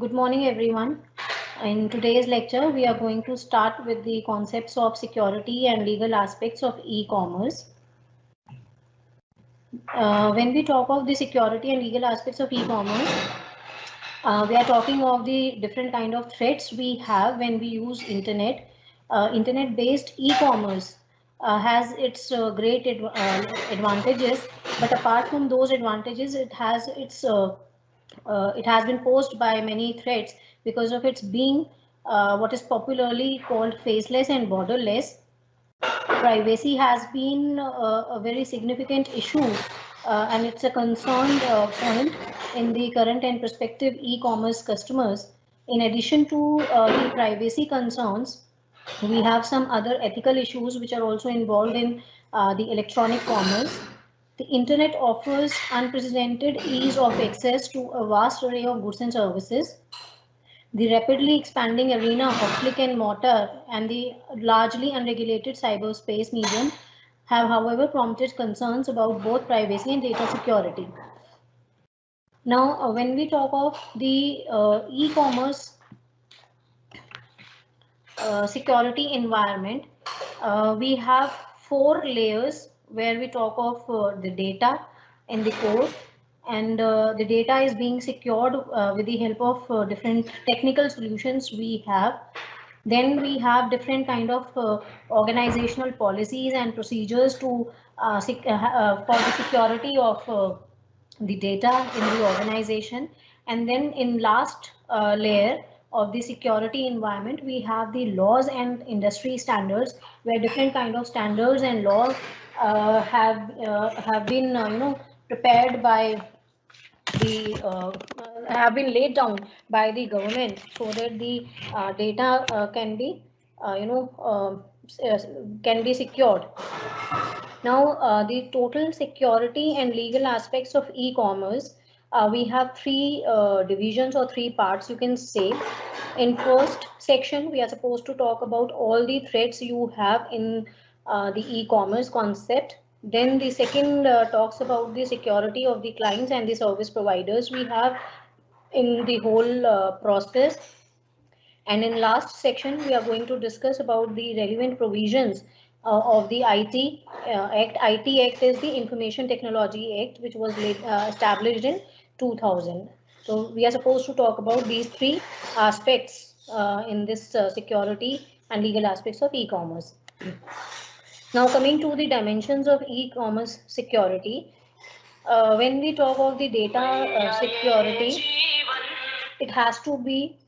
Good morning, everyone. In today's lecture, we are going to start with the concepts of security and legal aspects of e-commerce. When we talk of the security and legal aspects of e-commerce, we are talking of the different kind of threats we have when we use internet. Internet-based e-commerce has its great advantages, but apart from those advantages, it has been posed by many threats because of its being what is popularly called faceless and borderless. Privacy has been a very significant issue, and it's a concerned point in the current and prospective e-commerce customers. In addition to the privacy concerns, we have some other ethical issues which are also involved in the electronic commerce. The internet offers unprecedented ease of access to a vast array of goods and services. The rapidly expanding arena of click and mortar and the largely unregulated cyberspace medium have, however, prompted concerns about both privacy and data security. Now, when we talk of the e-commerce security environment, we have four layers where we talk of the data in the core, and the data is being secured with the help of different technical solutions we have. Then we have different kind of organizational policies and procedures to for the security of the data in the organization. And then in last layer of the security environment, we have the laws and industry standards, where different kind of standards and laws have been prepared by the have been laid down by the government so that the data can be can be secured. Now, the total security and legal aspects of e-commerce, we have three divisions or three parts, you can say. In first section, we are supposed to talk about all the threats you have in the e-commerce concept. Then the second talks about the security of the clients and the service providers we have in the whole process. And in last section, we are going to discuss about the relevant provisions of the IT Act. IT Act is the Information Technology Act, which was established in 2000. So we are supposed to talk about these three aspects in this security and legal aspects of e-commerce. Now, coming to the dimensions of e-commerce security, when we talk of the data security, it has to be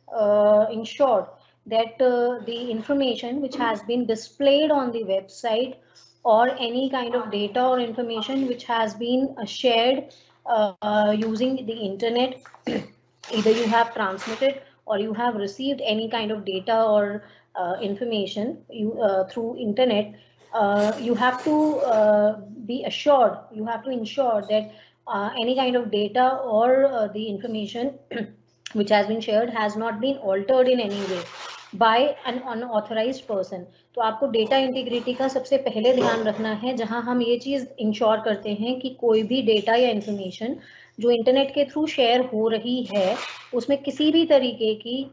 ensured that the information which has been displayed on the website, or any kind of data or information which has been shared using the internet, either you have transmitted or you have received any kind of data or information through internet, you have to be assured, you have to ensure that any kind of data or the information which has been shared has not been altered in any way by an unauthorized person. तो आपको data integrity का सबसे पहले ध्यान रखना है, जहां हम ये चीज इंश्योर करते हैं कि कोई भी डेटा या इंफॉर्मेशन जो इंटरनेट के थ्रू शेयर हो रही है उसमें किसी भी तरीके की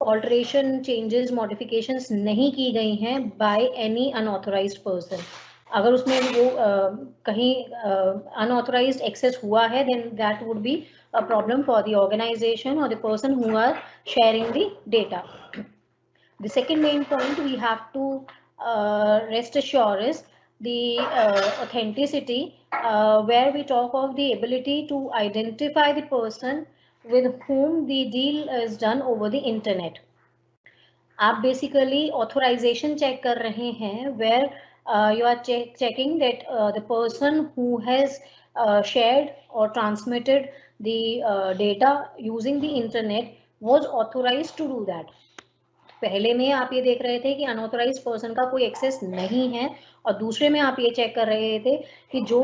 ऑल्ट्रेशन, चेंजेस, मॉडिफिकेशंस नहीं की गई हैं बाय एनी अनऑथराइज्ड पर्सन. अगर उसमें वो कहीं अनऑथराइज्ड एक्सेस हुआ है, then that would be a problem for the organization or the person who are sharing the data. The second main point we have to rest assure is the authenticity, where we talk of the ability to identify the person with whom the deal is done over the internet. आप basically authorization check कर रहे हैं, where you are checking that the person who has shared or transmitted the data using the internet was authorized to do that. पहले में आप ये देख रहे थे कि अनऑथराइज पर्सन का कोई एक्सेस नहीं है, और दूसरे में आप ये चेक कर रहे थे कि जो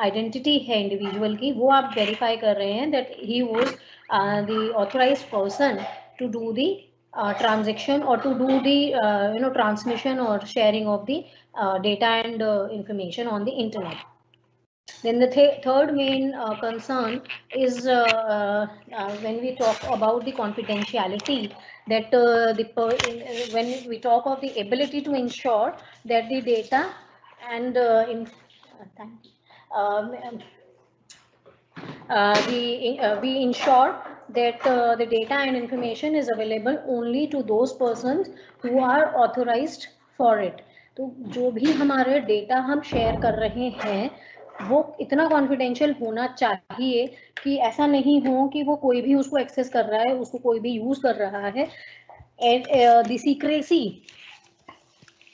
आइडेंटिटी है इंडिविजुअल की, वो आप वेरीफाई कर रहे हैं that he was the authorised person to do the transaction or to do the transmission or sharing of the data and information on the internet. Then the third main concern is when we talk about the confidentiality, that when we talk of the ability to ensure that the data and thank you. Um, we ensure that the data and information is available only to those persons who are authorized for it. तो जो भी हमारे data हम share कर रहे हैं वो इतना कॉन्फिडेंशियल होना चाहिए कि ऐसा नहीं हो कि वो कोई भी उसको एक्सेस कर रहा है, उसको कोई भी यूज कर रहा है. The secrecy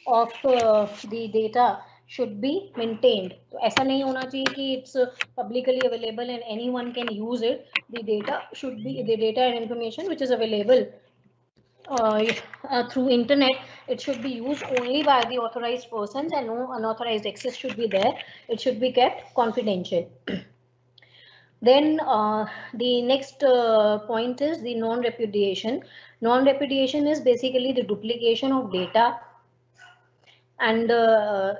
of the data should be maintained. तो ऐसा नहीं होना चाहिए कि it's publicly available and anyone can use it. The data should be, the data and information which is available through internet, it should be used only by the authorized persons and no unauthorized access should be there. It should be kept confidential. Then the next point is the non-repudiation. Non-repudiation is basically the duplication of data, and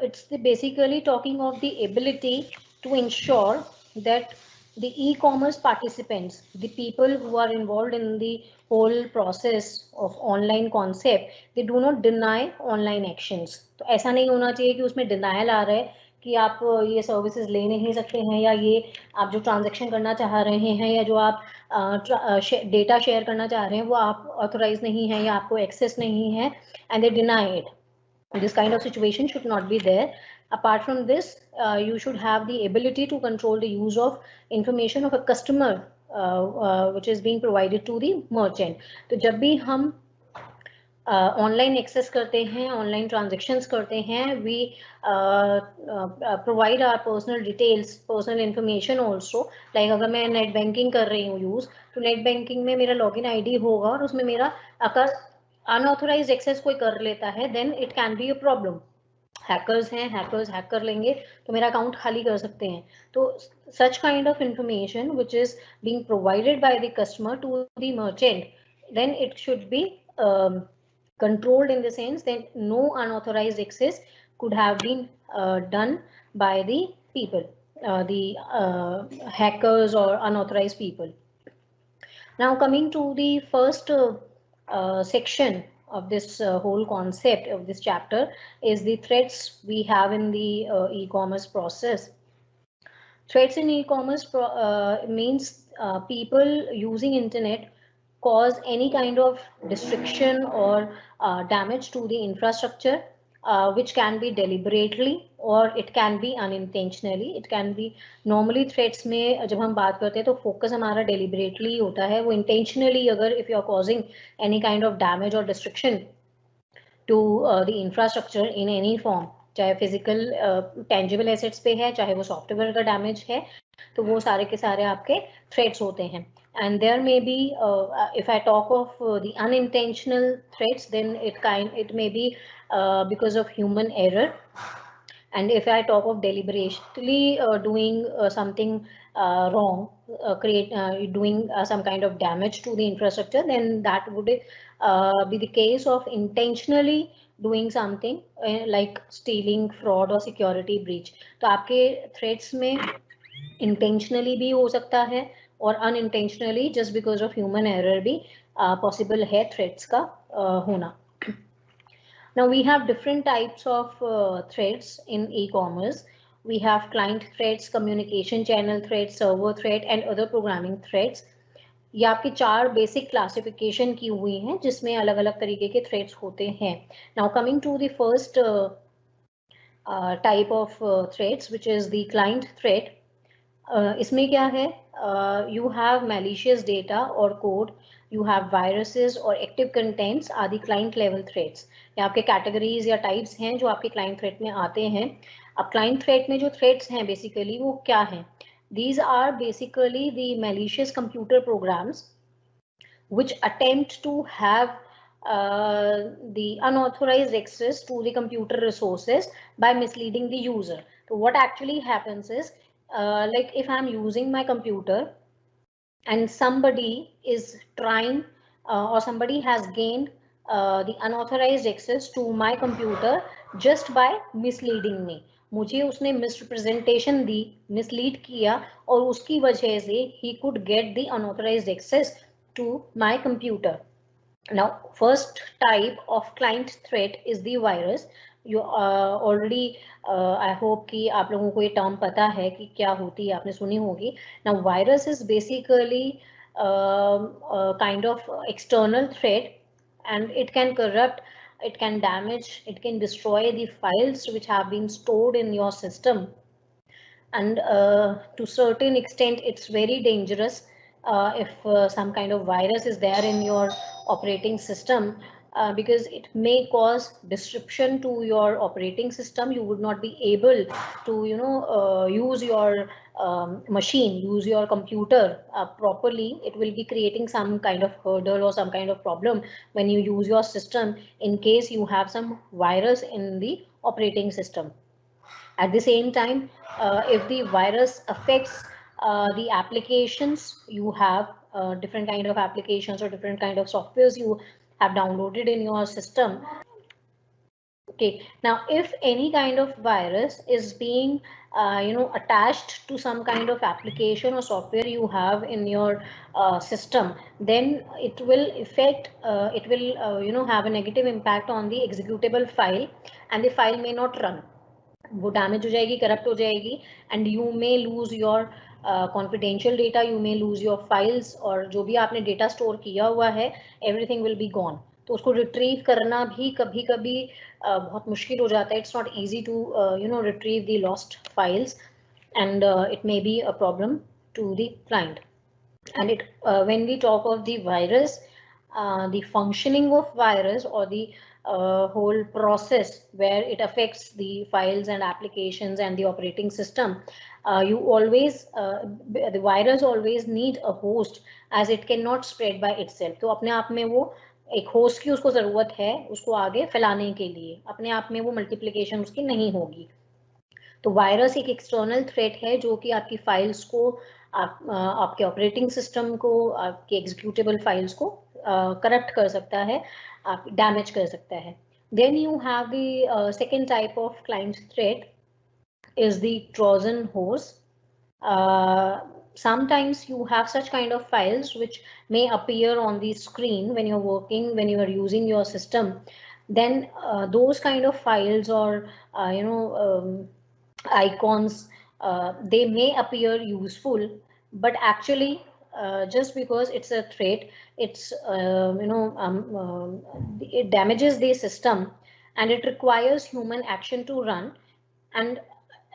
it's basically talking of the ability to ensure that the e-commerce participants, the people who are involved in the whole process of online concept, they do not deny online actions. तो ऐसा नहीं होना चाहिए कि उसमें denial आ रहा है कि आप ये सर्विसेज ले नहीं सकते हैं, या ये आप जो ट्रांजैक्शन करना चाह रहे हैं या जो आप डेटा शेयर करना चाह रहे हैं वो आप ऑथोराइज नहीं है या आपको एक्सेस नहीं है, and they deny it. This kind of situation should not be there. Apart from this, you should have the ability to control the use of information of a customer which is being provided to the merchant. तो जब भी हम online access करते हैं, online transactions करते हैं, we provide our personal details, personal information also. Like अगर मैं नेट बैंकिंग कर रही हूँ यूज़, तो नेट बैंकिंग में मेरा लॉगिन आईडी होगा और उसमें मेरा अगर अनऑथोराइज एक्सेस कोई कर लेता है then it can be a problem. Hackers हैं, हैकर्स हैक कर लेंगे तो मेरा अकाउंट खाली कर सकते हैं. तो such kind of information which is being provided by the customer to the merchant, then it should be controlled in the sense that no unauthorized access could have been done by the people, the hackers or unauthorized people. Now coming to the first section of this whole concept of this chapter is the threats we have in the e-commerce process. Threats in e-commerce means people using internet cause any kind of destruction or damage to the infrastructure, which can be deliberately or it can be unintentionally. It can be normally threats में जब हम बात करते हैं तो focus हमारा deliberately होता है. वो intentionally अगर if you are causing any kind of damage or destruction to the infrastructure in any form, चाहे physical tangible assets पे है, चाहे वो software का damage है, तो वो सारे के सारे आपके threats होते हैं. And there may be if I talk of the unintentional threats, then it may be because of human error. And if I talk of deliberately doing something wrong, doing some kind of damage to the infrastructure, then that would be the case of intentionally doing something like stealing, fraud or security breach. तो आपके threats में intentionally भी हो सकता है और unintentionally just because of human error भी possible है threats का होना. Now we have different types of threats in e-commerce. We have client threats, communication channel threats, server threat and other programming threats. ये आपकी 4 बेसिक क्लासिफिकेशन की हुई हैं जिसमें अलग अलग तरीके के थ्रेट्स होते हैं. Now coming to the first type of threats, which is the client threat. इसमें क्या है, you have malicious data or code, you have viruses or active contents are the client level threats. ये आपके categories या types हैं जो आपके client threat में आते हैं. अब client threat में जो threats हैं basically वो क्या हैं? These are basically the malicious computer programs which attempt to have the unauthorized access to the computer resources by misleading the user. So what actually happens is, like if I'm using my computer and somebody is trying or somebody has gained the unauthorized access to my computer just by misleading me. मुझे उसने misrepresentation दी, mislead किया, और उसकी वजह से he could get the unauthorized access to my computer. Now, first type of client threat is the virus. You already, I hope कि आप लोगों को ये term पता है कि क्या होती है, आपने सुनी होगी. Now, virus is basically a kind of external threat, and it can corrupt, it can damage, it can destroy the files which have been stored in your system. And to certain extent, it's very dangerous if some kind of virus is there in your operating system, because it may cause disruption to your operating system. You would not be able to, use your machine, use your computer properly. It will be creating some kind of hurdle or some kind of problem when you use your system, in case you have some virus in the operating system. At the same time, if the virus affects the applications you have, different kind of applications or different kind of softwares you have downloaded in your system. Okay, now if any kind of virus is being attached to some kind of application or software you have in your system, then it will affect, it will have a negative impact on the executable file, and the file may not run. वो damage हो जाएगी, corrupt हो जाएगी, and you may lose your confidential data, you may lose your files, और जो भी आपने data store किया हुआ है, एवरीथिंग विल बी गॉन. तो उसको रिट्रीव करना भी कभी कभी बहुत मुश्किल हो जाता है. It's not easy to retrieve the lost files, and it may be a problem to the client. And it when we talk of the virus, the functioning of virus, or the whole process where it affects the files and applications and the operating system, you always the virus always need a host, as it cannot spread by itself. तो अपने आप में वो एक host की उसको जरूरत है उसको आगे फैलाने के लिए, अपने आप में वो मल्टीप्लिकेशन उसकी नहीं होगी. तो वायरस एक एक्सटर्नल थ्रेट है जो कि आपकी फाइल्स को, आपके ऑपरेटिंग सिस्टम को, आपके एग्जीक्यूटेबल फाइल्स को करप्ट कर सकता है, आप डैमेज कर सकता है. Then you have the second type of client threat is the Trojan horse. Sometimes you have such kind of files which may appear on the screen when you're working, when you are using your system. Then those kind of files, or icons, they may appear useful, but actually just because it's a threat, it's it damages the system, and it requires human action to run. And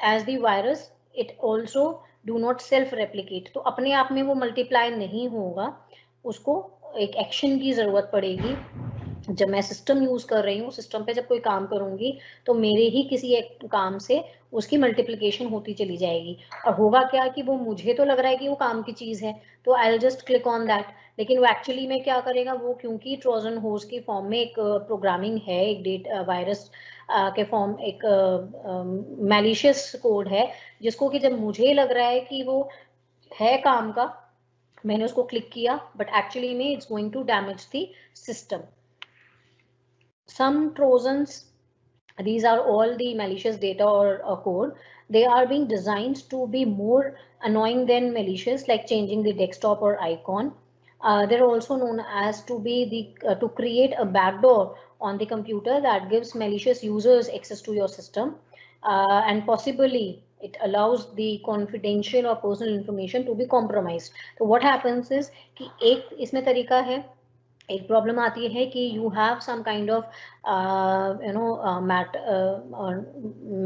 as the virus, it also do not self replicate. तो अपने आप में वो multiply नहीं होगा, उसको एक action की जरूरत पड़ेगी. जब मैं सिस्टम यूज कर रही हूँ, सिस्टम पे जब कोई काम करूंगी, तो मेरे ही किसी एक काम से उसकी मल्टीप्लिकेशन होती चली जाएगी. और होगा क्या कि वो, मुझे तो लग रहा है कि वो काम की चीज है, तो I will just click on that, लेकिन वो एक्चुअली में क्या करेगा, वो क्योंकि ट्रोजन होर्स की फॉर्म में एक प्रोग्रामिंग है, एक वायरस के फॉर्म, एक मैलिशियस कोड है, जिसको कि जब मुझे लग रहा है कि वो है काम का, मैंने उसको क्लिक किया, बट एक्चुअली में it's going to damage the system. Some Trojans, these are all the malicious data or code, they are being designed to be more annoying than malicious, like changing the desktop or icon. They're also known as to be the to create a backdoor on the computer that gives malicious users access to your system, and possibly it allows the confidential or personal information to be compromised. So what happens is कि एक इसमें तरीका है, एक problem आती है कि you have some kind of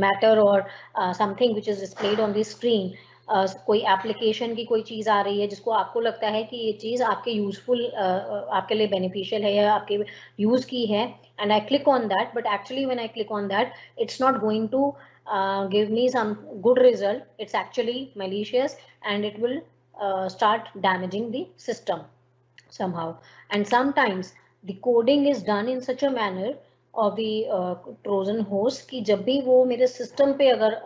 matter और something which is displayed on the screen. कोई एप्लीकेशन की कोई चीज आ रही है जिसको आपको लगता है कि ये चीज आपके यूजफुल, आपके लिए बेनिफिशियल है या आपके यूज की है, and I click on that, but actually when I click on that, it's not going to give me some good result. It's actually malicious, and it will start damaging the system somehow. And sometimes the coding is done in such a manner of the Trojan horse कि जब भी वो मेरे system पे अगर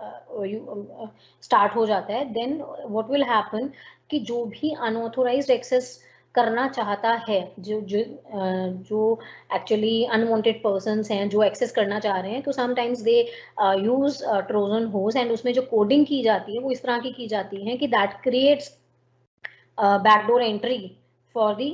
start हो जाता है, then what will happen कि जो भी unauthorized access करना चाहता है, जो एक्चुअली अनवांटेड पर्सन्स हैं जो एक्सेस करना चाह रहे हैं, तो sometimes they use Trojan host, and उसमें जो कोडिंग की जाती है वो इस तरह की जाती है कि that creates backdoor entry for the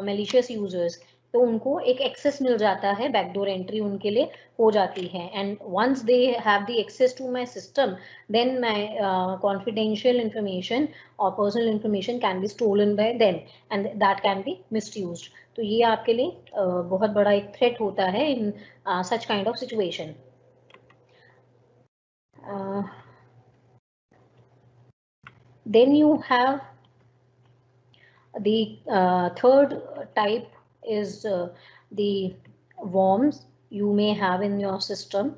malicious users. तो उनको एक एक्सेस मिल जाता है, बैकडोर एंट्री उनके लिए हो जाती है, and once they have the access to my system, then my confidential information और personal information can be stolen by them, and that can be misused. तो ये आपके लिए बहुत बड़ा एक थ्रेट होता है in such kind of situation. Then you have the third type is the worms you may have in your system.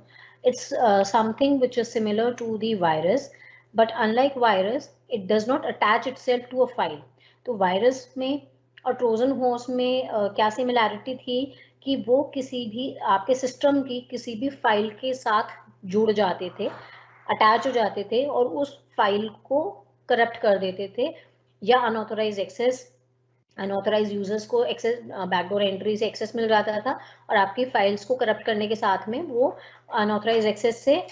It's something which is similar to the virus, but unlike virus, it does not attach itself to a file. तो virus में और Trojan host में क्या similarity थी कि वो किसी भी आपके सिस्टम की किसी भी फाइल के साथ जुड़ जाते थे, अटैच हो जाते थे, और उस फाइल को करप्ट कर देते थे, या अनऑथोराइज एक्सेस, अनऑथोराइज यूजर्स को एक्सेस, बैकडोर एंट्री से एक्सेस मिल जाता था, और आपकी फाइल्स को करप्ट करने के साथ में वो अनऑथोराइज एक्सेस से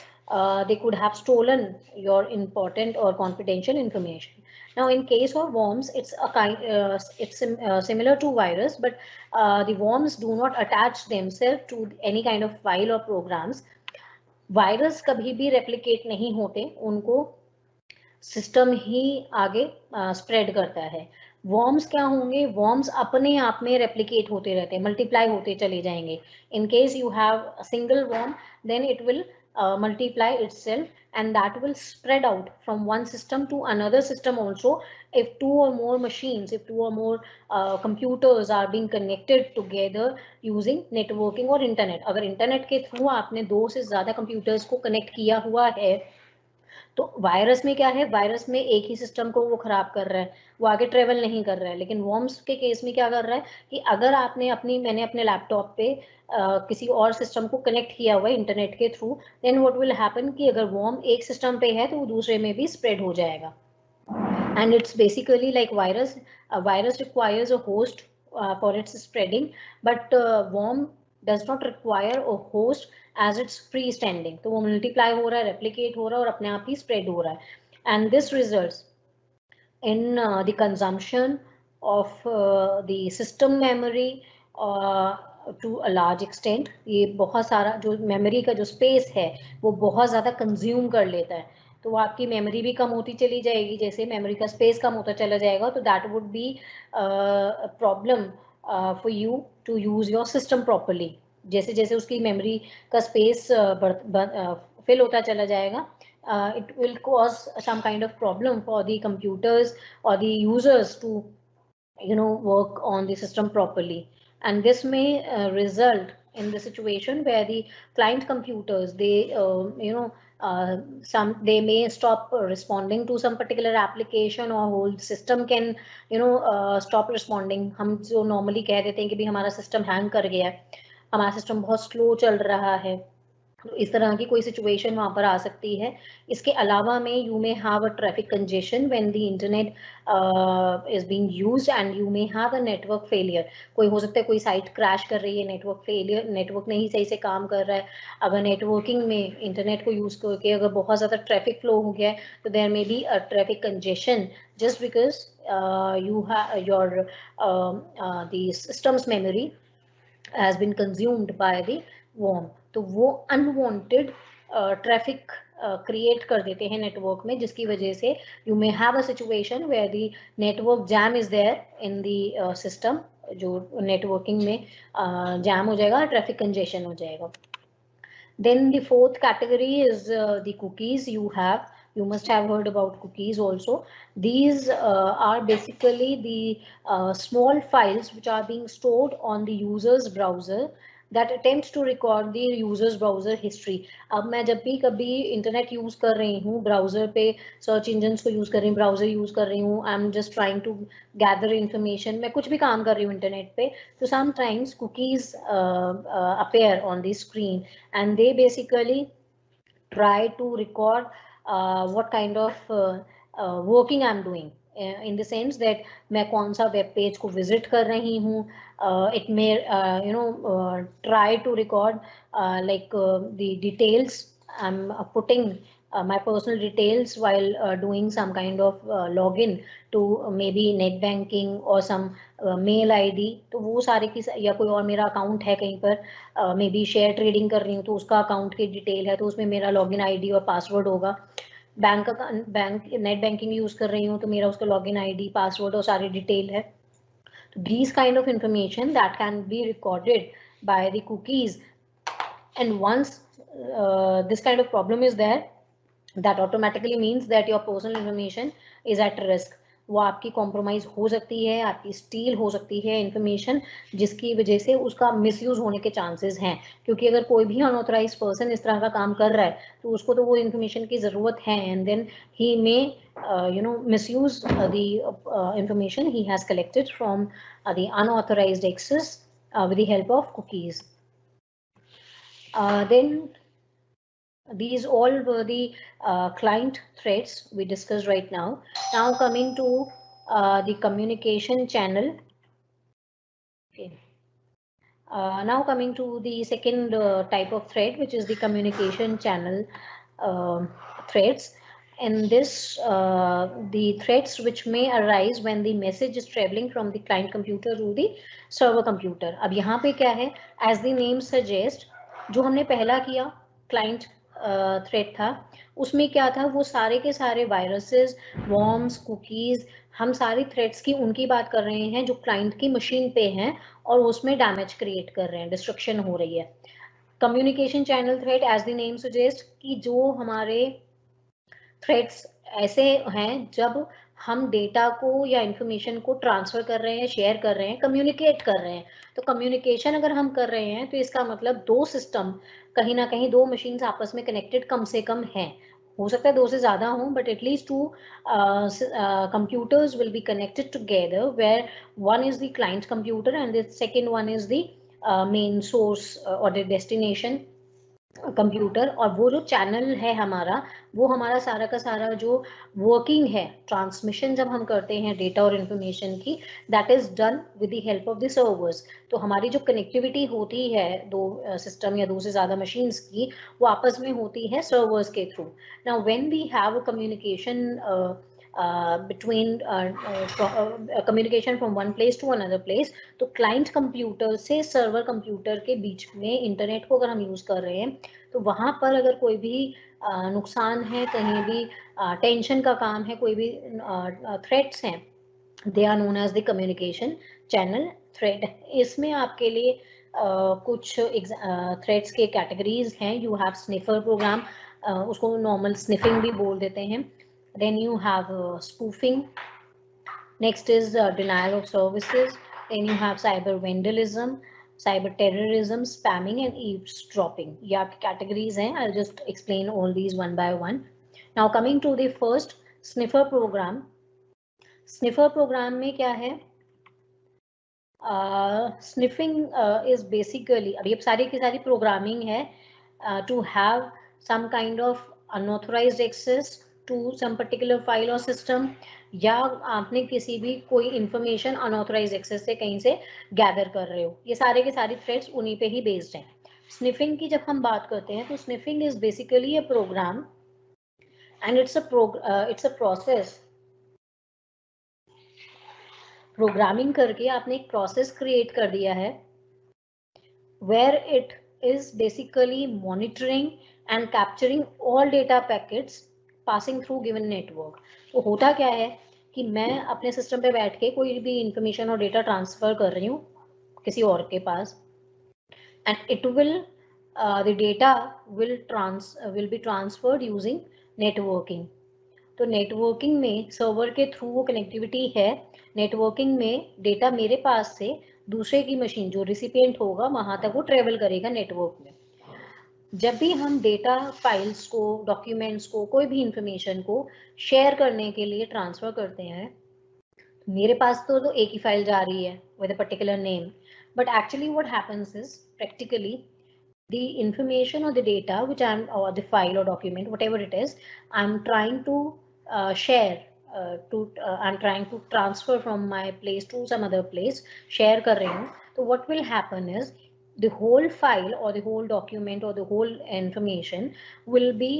they could have stolen your important or confidential information. Now in case of worms, it's similar to virus, but the worms do not attach themselves to any kind of file or programs. Virus कभी भी replicate नहीं होते, उनको system ही आगे spread करता है। Worms क्या होंगे? वर्म्स अपने आप में रेप्लिकेट होते रहते हैं, मल्टीप्लाई होते चले जाएंगे। In case you have a single worm, then it will multiply itself, and that will spread out from one system to another system also. If two or more machines, if two or more computers are being connected together using networking or internet, अगर internet के through आपने 2 से ज़्यादा computers को connect किया हुआ है, तो वायरस में क्या है? वायरस में एक ही सिस्टम को वो खराब कर रहा है, वो आगे ट्रेवल नहीं कर रहा है। लेकिन वर्म्स के केस में क्या कर रहा है कि अगर मैंने अपने लैपटॉप पे किसी और सिस्टम को कनेक्ट किया हुआ है इंटरनेट के थ्रू, देन व्हाट विल हैपन कि अगर वर्म एक सिस्टम पे है तो वो दूसरे में भी स्प्रेड हो जाएगा। And it's basically like virus, virus requires a host for its spreading, but worm does not require a host as it's freestanding. तो वो multiply हो रहा है, replicate हो रहा है और अपने आप ही spread हो रहा है. And this results in the consumption of the system memory to a large extent. ये बहुत सारा जो मेमोरी का जो स्पेस है वो बहुत ज़्यादा कंज्यूम कर लेता है, तो वो आपकी मेमोरी भी कम होती चली जाएगी। जैसे मेमोरी का स्पेस कम होता चला जाएगा, तो that would be problem for you to use your system properly. जैसे जैसे उसकी मेमोरी का स्पेस फिल होता चला जाएगा, it will cause some kind of problem for the computers or the users to work on the system properly. And this may result in the situation where the client computers, they they may stop responding to some particular application, or whole system can stop responding. हम जो normally कह देते हैं कि भी हमारा system hang कर गया है, हमारा system बहुत slow चल रहा है, तो इस तरह की कोई सिचुएशन वहाँ पर आ सकती है। इसके अलावा में you may have a traffic congestion when the internet is being used, and you may have a network failure. कोई हो सकता है कोई साइट क्रैश कर रही है, नेटवर्क फेलियर, नेटवर्क नहीं सही से काम कर रहा है। अगर नेटवर्किंग में इंटरनेट को यूज करके अगर बहुत ज़्यादा ट्रैफिक फ्लो हो गया है, तो there may be a traffic congestion just because you have your the system's memory has been consumed by the worm. तो वो अनवांटेड ट्रैफिक क्रिएट कर देते हैं नेटवर्क में, जिसकी वजह से you may have a situation where the network jam is there in the system, जो नेटवर्किंग में जैम हो जाएगा, ट्रैफिक कंजेशन हो जाएगा. Then the fourth category is the cookies. You must have heard about cookies also. These are basically the small files which are being stored on the user's browser that attempts to record the user's browser history. अब मैं जब भी कभी internet use कर रही हूँ, browser पे search engine को यूज कर रही हूँ, ब्राउजर यूज कर रही हूँ, I am just trying to gather information, मैं कुछ भी काम कर रही हूँ इंटरनेट पे, तो sometimes cookies appear on the screen, and they basically try to record what kind of working I'm doing. in the sense that मैं कौन सा वेब पेज को विजिट कर रही हूँ. It may try to record like the details I'm putting my personal details while doing some kind of login to maybe net banking or some mail ID. तो वो सारे की, या कोई और मेरा अकाउंट है कहीं पर, मे बी शेयर ट्रेडिंग कर रही हूँ तो उसका अकाउंट की डिटेल है, तो उसमें मेरा लॉगिन आईडी और पासवर्ड होगा. बैंक नेट बैंकिंग यूज कर रही हूँ तो मेरा उसका लॉगिन आईडी, पासवर्ड और सारी डिटेल है. तो these kind of information that can be recorded by the cookies, and once this kind of problem is there, that automatically means that your personal information is at risk. वो आपकी compromise हो सकती है, आपकी steel हो सकती है information, जिसकी वजह से उसका मिसयूज होने के चांसेस हैं. क्योंकि अगर कोई भी अनऑथराइज्ड पर्सन इस तरह का काम कर रहा है तो उसको तो वो इंफॉर्मेशन की जरूरत है, and then he may misuse the information he has collected from the unauthorized access with the help of cookies. Then these all were the client threats we discussed right now. Now coming to the communication channel. Okay. Now coming to the second type of threat, which is the communication channel threats. In this, the threats which may arise when the message is traveling from the client computer to the server computer. अब यहाँ पे क्या है, as the name suggests, जो हमने पहला किया client threat था, उसमें क्या था, वो सारे के सारे वायरसेस, वॉर्म्स, कुकीज, हम सारी थ्रेट्स की उनकी बात कर रहे हैं जो क्लाइंट की मशीन पे हैं और उसमें डैमेज क्रिएट कर रहे हैं, डिस्ट्रक्शन हो रही है. Communication channel threat, as the name suggest, कि जो हमारे थ्रेट्स ऐसे हैं जब हम डेटा को या इंफॉर्मेशन को ट्रांसफर कर रहे हैं, शेयर कर रहे हैं, कम्युनिकेट कर रहे हैं. तो कम्युनिकेशन अगर हम कर रहे हैं तो इसका मतलब दो सिस्टम, कहीं ना कहीं दो मशीन्स आपस में कनेक्टेड कम से कम हैं. हो सकता है दो से ज्यादा हों, but at least to computers will be connected together, where one is the client computer and the second one is the main source or the destination computer. और वो जो चैनल है हमारा, वो हमारा सारा का सारा जो वर्किंग है, ट्रांसमिशन जब हम करते हैं डेटा और इंफॉर्मेशन की, that is done with the help of the servers. तो हमारी जो कनेक्टिविटी होती है दो सिस्टम या दो से ज़्यादा मशीन्स की, वो आपस में होती है सर्वर्स के through. Now when we have a communication between communication from one place to another place, तो क्लाइंट कंप्यूटर से सर्वर कंप्यूटर के बीच में इंटरनेट को अगर हम यूज कर रहे हैं तो वहां पर अगर कोई भी नुकसान है, कहीं भी टेंशन का काम है, कोई भी थ्रेट्स हैं, they are known as the communication channel threat. इसमें आपके लिए कुछ थ्रेट्स के कैटेगरीज हैं. यू हैव स्निफर प्रोग्राम, उसको नॉर्मल स्निफिंग भी बोल देते हैं. Then you have spoofing. Next is denial of services. Then you have cyber vandalism, cyber terrorism, spamming and eavesdropping. ये आपकी categories हैं. I'll just explain all these one by one. Now coming to the first, sniffer program. Sniffer program में क्या है? Sniffing is basically, अभी अब सारी की सारी programming है to have some kind of unauthorized access to some particular file or system, या आपने किसी भी कोई इंफॉर्मेशन अनऑथराइज्ड एक्सेस से कहीं से गैदर कर रहे हो. ये सारे के सारे थ्रेड्स उन्हीं पे ही बेस्ड हैं. स्निफिंग की जब हम बात करते हैं तो sniffing is basically a program and it's a process. Programming करके आपने एक प्रोसेस क्रिएट कर दिया है where it is basically monitoring and capturing all data packets passing through given network. तो होता क्या है कि मैं अपने सिस्टम पे बैठ के कोई भी इंफॉर्मेशन और डेटा ट्रांसफर कर रही हूँ किसी और के पास, and it will the data will be transferred using networking. तो नेटवर्किंग में सर्वर के थ्रू वो कनेक्टिविटी है. नेटवर्किंग में डेटा मेरे पास से दूसरे की मशीन जो रिसिपिएंट होगा वहां तक वो ट्रेवल करेगा नेटवर्क में. जब भी हम डेटा फाइल्स को, डॉक्यूमेंट्स को, कोई भी इंफॉर्मेशन को शेयर करने के लिए ट्रांसफर करते हैं, मेरे पास तो एक ही फाइल जा रही है with a particular name, but actually what happens is practically the information or the data which I'm, or the file or document, whatever it is, I'm trying to share I'm trying to transfer from my place to some other place, share कर रही हूँ, तो what will happen is the whole file or the whole document or the whole information will be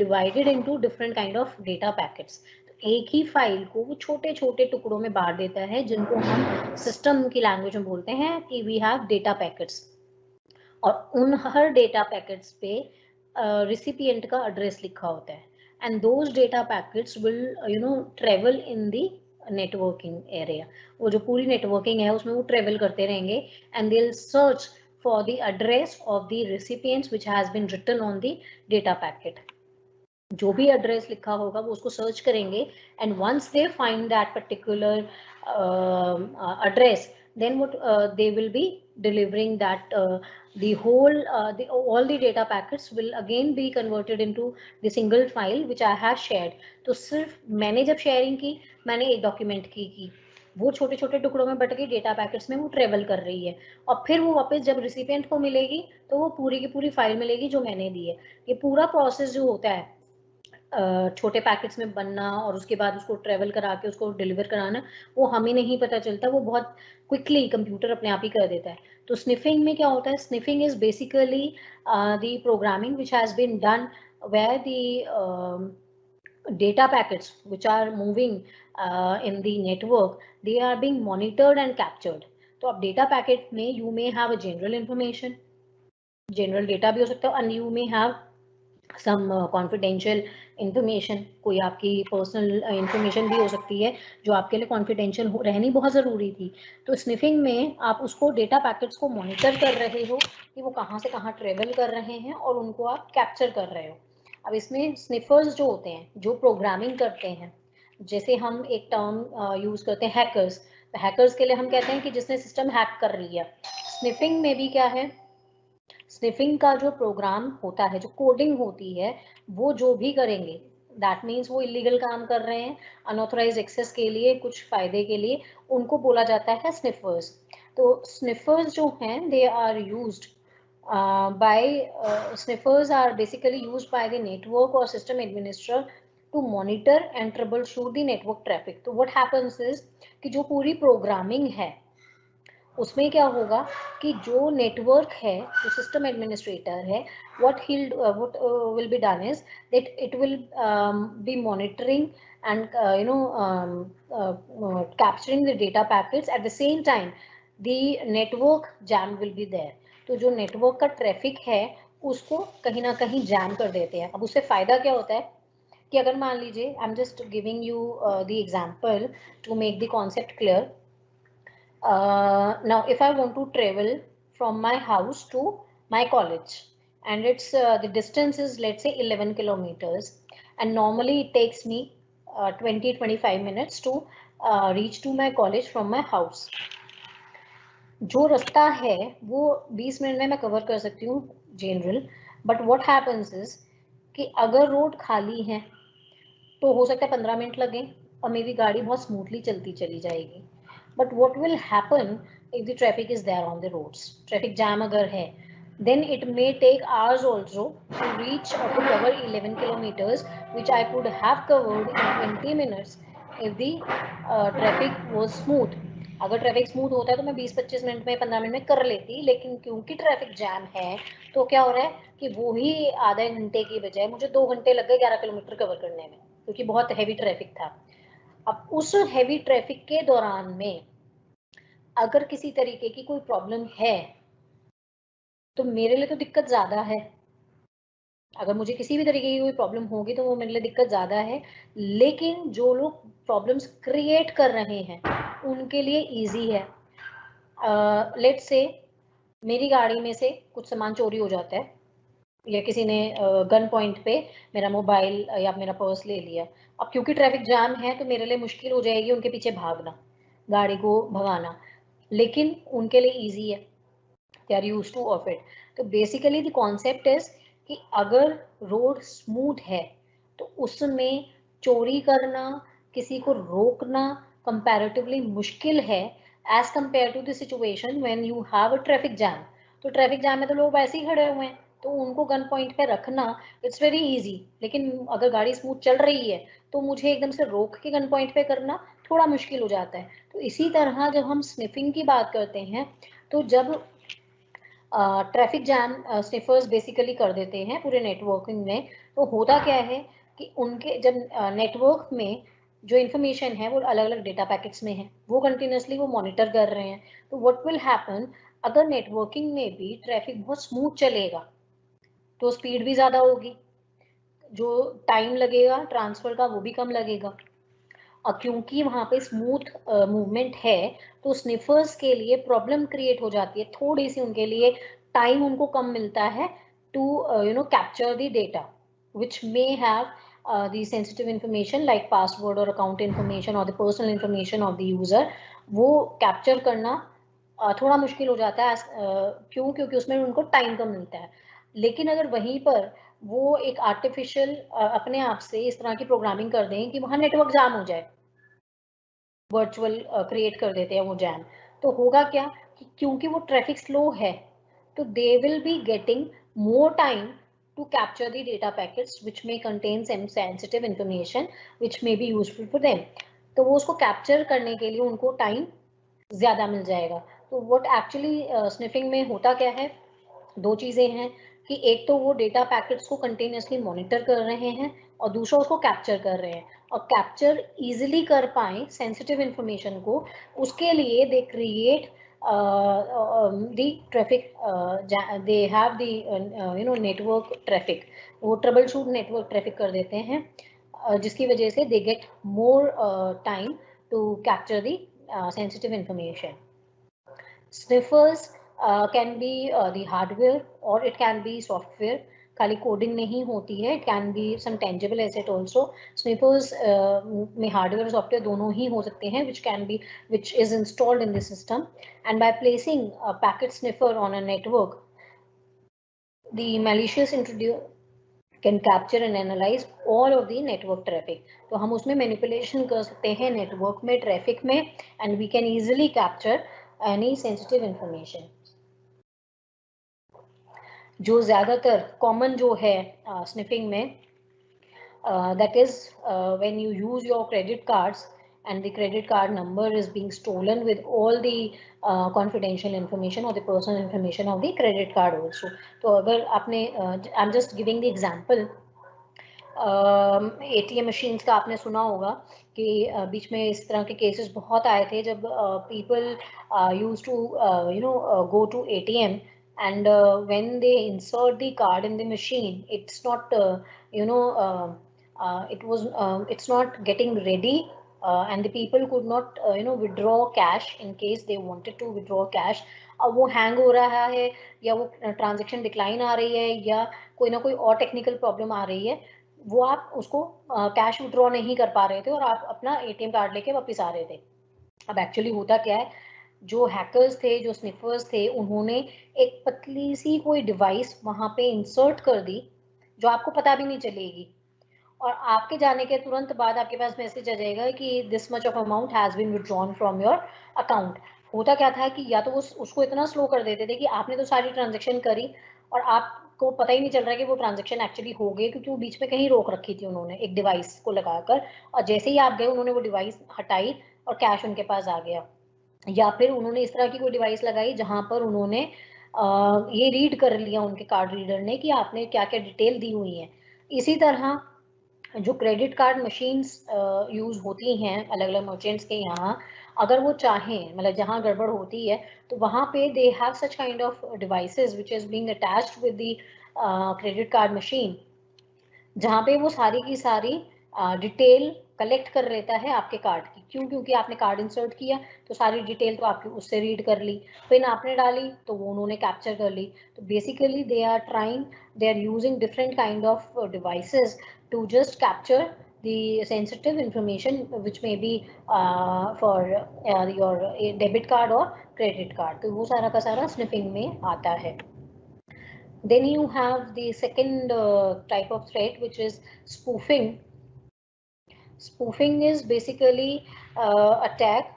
divided into different kind of data packets. एक ही file को वो छोटे छोटे टुकड़ों में बांट देता है, जिनको हम सिस्टम की लैंग्वेज में बोलते हैं कि वी हैव डेटा पैकेट्स, और उन हर डेटा पैकेट्स पे रिसिपिएंट का एड्रेस लिखा होता है, and those data packets will travel in the networking area. वो जो पूरी नेटवर्किंग है उसमें वो ट्रेवल करते रहेंगे, and they will search for the address of the recipients which has been written on the data packet. जो भी एड्रेस लिखा होगा वो उसको सर्च करेंगे, and once they find that particular address, then what they will be delivering that the whole all the data packets will again be converted into the single file which I have shared. तो सिर्फ मैंने जब sharing की, मैंने एक document की, वो छोटे छोटे टुकड़ों में बट के डेटा पैकेट्स में वो ट्रेवल कर रही है, और फिर वो वापस जब रिसिपिएंट को मिलेगी तो वो पूरी की पूरी फाइल मिलेगी जो मैंने दी है. ये पूरा प्रोसेस जो होता है छोटे पैकेट्स में बनना और उसके बाद उसको ट्रेवल करा के उसको डिलीवर कराना, वो हमें नहीं पता चलता, वो बहुत क्विकली कंप्यूटर अपने आप ही कर देता है. तो स्निफिंग में क्या होता है? Sniffing is basically the programming which has been done where the data packets which are moving in the network, they are being monitored and captured. तो अब data packet में you may have a general information, general data भी हो सकता है, and you may have some confidential information, कोई आपकी personal information भी हो सकती है जो आपके लिए कॉन्फिडेंशियल रहनी बहुत ज़रूरी थी. तो स्निफिंग में आप उसको डेटा पैकेट्स को मॉनिटर कर रहे हो कि वो कहाँ से कहाँ ट्रेवल कर रहे हैं, और उनको आप कैप्चर कर रहे हो. अब इसमें स्निफर्स जो होते हैं, जो प्रोग्रामिंग करते हैं, जैसे हम एक टर्म यूज़ करते हैं हैकर्स, तो हैकर्स के लिए हम कहते हैं कि जिसने सिस्टम हैक कर रही है. स्निफिंग में भी क्या है? स्निफिंग का जो प्रोग्राम होता है, जो कोडिंग होती है, वो जो भी करेंगे, दैट मीन्स वो इलीगल काम कर रहे हैं अनऑथराइज एक्सेस के लिए, कुछ फायदे के लिए, उनको बोला जाता है स्निफर्स. तो स्निफर्स जो हैं they are used sniffers are basically used by the network or system administrator to monitor and troubleshoot the network traffic. तो what happens is कि जो पूरी प्रोग्रामिंग है उसमें क्या होगा कि जो नेटवर्क है, जो सिस्टम एडमिनिस्ट्रेटर है, what will be done is that it will be monitoring and capturing the data packets. At the same time the network jam will be there. तो जो नेटवर्क का ट्रैफिक है उसको कहीं ना कहीं जैम कर देते हैं. अब उससे फायदा क्या होता है कि अगर मान लीजिए, I am just giving you the example to make the concept clear. Now if I want to travel from my house to my college, and it's the distance is, let's say, 11 kilometers, and normally it takes me 20-25 minutes to reach to my college from my house. जो रास्ता है वो 20 minute में मैं cover कर सकती हूँ general, but what happens is कि अगर रोड खाली है तो हो सकता है 15 मिनट लगे और मेरी गाड़ी बहुत स्मूथली चलती चली जाएगी. But what will happen if the traffic is there on the roads, traffic jam अगर है, then it may take hours also to reach or to cover 11 kilometers which I could have covered in 20 minutes if the traffic was smooth. अगर traffic smooth होता है तो मैं 20-25 minute में 15 minute में कर लेती, लेकिन क्योंकि ट्रैफिक जैम है तो क्या हो रहा है कि वो ही आधे घंटे की बजाय मुझे 2 घंटे लग गए 11 किलोमीटर कवर करने में, क्योंकि बहुत हैवी ट्रैफिक था. अब उस हैवी ट्रैफिक के दौरान में अगर किसी तरीके की कोई प्रॉब्लम है तो मेरे लिए तो दिक्कत ज़्यादा है. अगर मुझे किसी भी तरीके की कोई प्रॉब्लम होगी तो वो मेरे लिए दिक्कत ज़्यादा है, लेकिन जो लोग प्रॉब्लम्स क्रिएट कर रहे हैं उनके लिए इजी है. लेट्स से मेरी गाड़ी में से कुछ सामान चोरी हो जाता है, या किसी ने गन पॉइंट पे मेरा मोबाइल या मेरा पर्स ले लिया. अब क्योंकि ट्रैफिक जाम है तो मेरे लिए मुश्किल हो जाएगी उनके पीछे भागना, गाड़ी को भगाना, लेकिन उनके लिए ईजी है, they are used to of it. तो बेसिकली द कॉन्सेप्ट इज कि अगर रोड स्मूथ है तो उसमें चोरी करना, किसी को रोकना कंपैरेटिवली मुश्किल है as compare to the situation when you have a traffic jam. तो ट्रैफिक जैम में तो लोग वैसे ही खड़े हुए हैं, तो उनको गन पॉइंट पे रखना इट्स वेरी इजी, लेकिन अगर गाड़ी स्मूथ चल रही है तो मुझे एकदम से रोक के गन पॉइंट पे करना थोड़ा मुश्किल हो जाता है। तो इसी तरह जब हम स्निफिंग की बात करते हैं, तो जब ट्रैफिक जैम स्निफर्स बेसिकली कर देते हैं पूरे नेटवर्किंग में, तो होता क्या है कि उनके जब नेटवर्क में जो इन्फॉर्मेशन है वो अलग अलग डेटा पैकेट्स में है, वो कंटिन्यूसली वो मॉनिटर कर रहे हैं। तो व्हाट विल हैपन, अगर नेटवर्किंग में भी ट्रैफिक बहुत स्मूथ चलेगा तो स्पीड भी ज़्यादा होगी, जो टाइम लगेगा ट्रांसफ़र का वो भी कम लगेगा। और क्योंकि वहाँ पे स्मूथ मूवमेंट है, तो स्निफर्स के लिए प्रॉब्लम क्रिएट हो जाती है, थोड़ी सी उनके लिए टाइम उनको कम मिलता है to capture the data which may have the sensitive information like password or account information or the personal information of the user, वो कैप्चर करना थोड़ा मुश्किल हो जाता है। क्यों? क्योंकि उसमें उनको टाइम कम मिलता है। लेकिन अगर वहीं पर वो एक आर्टिफिशियल अपने आप से इस तरह की प्रोग्रामिंग कर दें कि वहाँ नेटवर्क जाम हो जाए, वर्चुअल क्रिएट कर देते हैं वो जैम, तो होगा क्या कि क्योंकि वो ट्रैफिक स्लो है, तो they will be getting more time to capture the data packets which may contain some sensitive information which may be useful for them, तो वो उसको कैप्चर करने के लिए उनको टाइम ज़्यादा मिल जाएगा। तो व्हाट एक्चुअली स्निफिंग में होता क्या है, दो चीज़ें हैं कि एक तो वो डेटा पैकेट्स को कंटिन्यूसली मॉनिटर कर रहे हैं और दूसरा उसको कैप्चर कर रहे हैं, और कैप्चर इजीली कर पाए सेंसिटिव इंफॉर्मेशन को, उसके लिए they create the traffic, they have the network traffic, वो ट्रबल शूट नेटवर्क ट्रैफिक कर देते हैं, जिसकी वजह से they get more time to capture the sensitive information. Sniffers can be the hardware or it can be software, खाली coding नहीं होती है, it can be some tangible asset also. Sniffers में हार्डवेयर सॉफ्टवेयर दोनों ही हो सकते हैं, which is installed in the system, and by placing a packet sniffer on a network, the malicious intruder can capture and analyze all of the network traffic. तो हम उसमें manipulation कर सकते हैं नेटवर्क में, ट्रैफिक में, and we can easily capture any sensitive information. जो ज़्यादातर कॉमन जो है स्निफिंग में, that is when you use your credit cards and the credit card number is being stolen with all the confidential information or the personal information of the credit card also. तो अगर आपने I'm just giving the example, ATM machines का आपने सुना होगा कि बीच में इस तरह के केसेस बहुत आए थे जब people used to go to ATM, and when they insert the card in the machine, it's not it's not getting ready, and the people could not withdraw cash in case they wanted to withdraw cash. अब वो hang हो रहा है या वो transaction decline आ रही है या कोई ना कोई और टेक्निकल प्रॉब्लम आ रही है, वो आप उसको कैश विड्रॉ नहीं कर पा रहे थे और आप अपना एटीएम कार्ड लेके वापस आ रहे थे। अब एक्चुअली होता क्या है, जो हैकर्स थे, जो स्निफर्स थे, उन्होंने एक पतली सी कोई डिवाइस वहाँ पे इंसर्ट कर दी जो आपको पता भी नहीं चलेगी, और आपके जाने के तुरंत बाद आपके पास मैसेज आ जाएगा कि this much of amount has been withdrawn from your account. होता क्या था कि या तो वो उसको इतना स्लो कर देते थे कि आपने तो सारी ट्रांजेक्शन करी और आपको पता ही नहीं चल रहा कि वो ट्रांजेक्शन एक्चुअली हो गई, क्योंकि वो बीच में कहीं रोक रखी थी उन्होंने एक डिवाइस को लगाकर, और जैसे ही आप गए उन्होंने वो डिवाइस हटाई और कैश उनके पास आ गया। या फिर उन्होंने इस तरह की कोई डिवाइस लगाई जहां पर उन्होंने ये रीड कर लिया उनके कार्ड रीडर ने कि आपने क्या क्या डिटेल दी हुई है। इसी तरह जो क्रेडिट कार्ड मशीन्स यूज़ होती हैं अलग अलग मर्चेंट्स के यहाँ, अगर वो चाहें, मतलब जहाँ गड़बड़ होती है तो वहाँ पे they have such kind of devices which is being attached with the credit card machine, जहाँ पे वो सारी की सारी डिटेल कलेक्ट कर लेता है आपके कार्ड की। क्यों? क्योंकि आपने कार्ड इंसर्ट किया तो सारी डिटेल तो आपकी उससे रीड कर ली, पिन आपने डाली तो वो उन्होंने कैप्चर कर ली। तो basically they are using different kind of devices to just capture the sensitive information which may be for your debit card or credit card। तो वो सारा का सारा स्निफिंग में आता है। Then you have the second type of threat, which is spoofing. Spoofing is basically attack.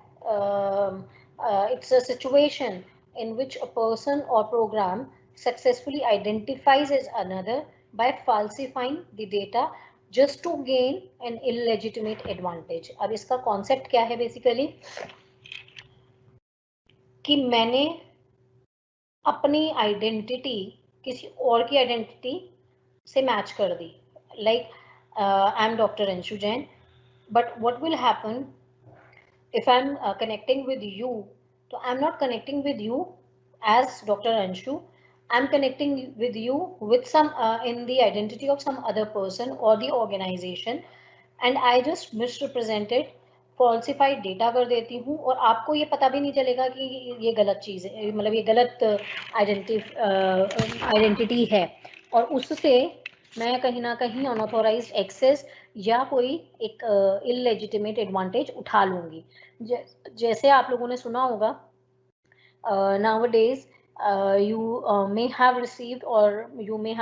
It's a situation in which a person or program successfully identifies as another by falsifying the data just to gain an illegitimate advantage. अब इसका concept क्या है basically कि मैंने अपनी identity किसी और की identity से match कर दी. Like I'm Dr. Anshu Jain, but what will happen if I'm connecting with you? So I'm not connecting with you as Dr. Anshu. I'm connecting with you with some in the identity of some other person or the organization, and I just misrepresented, falsified data कर देती हूँ और आपको ये पता भी नहीं चलेगा कि ये गलत चीज़ है, मतलब ये गलत आइडेंटिटी है, और उससे मैं कहीं ना कहीं अनऑथोराइज्ड एक्सेस या कोई एक इललेजिटिमेट एडवांटेज उठा लूँगी. जैसे आप लोगों ने सुना होगा nowadays you may have received, or you may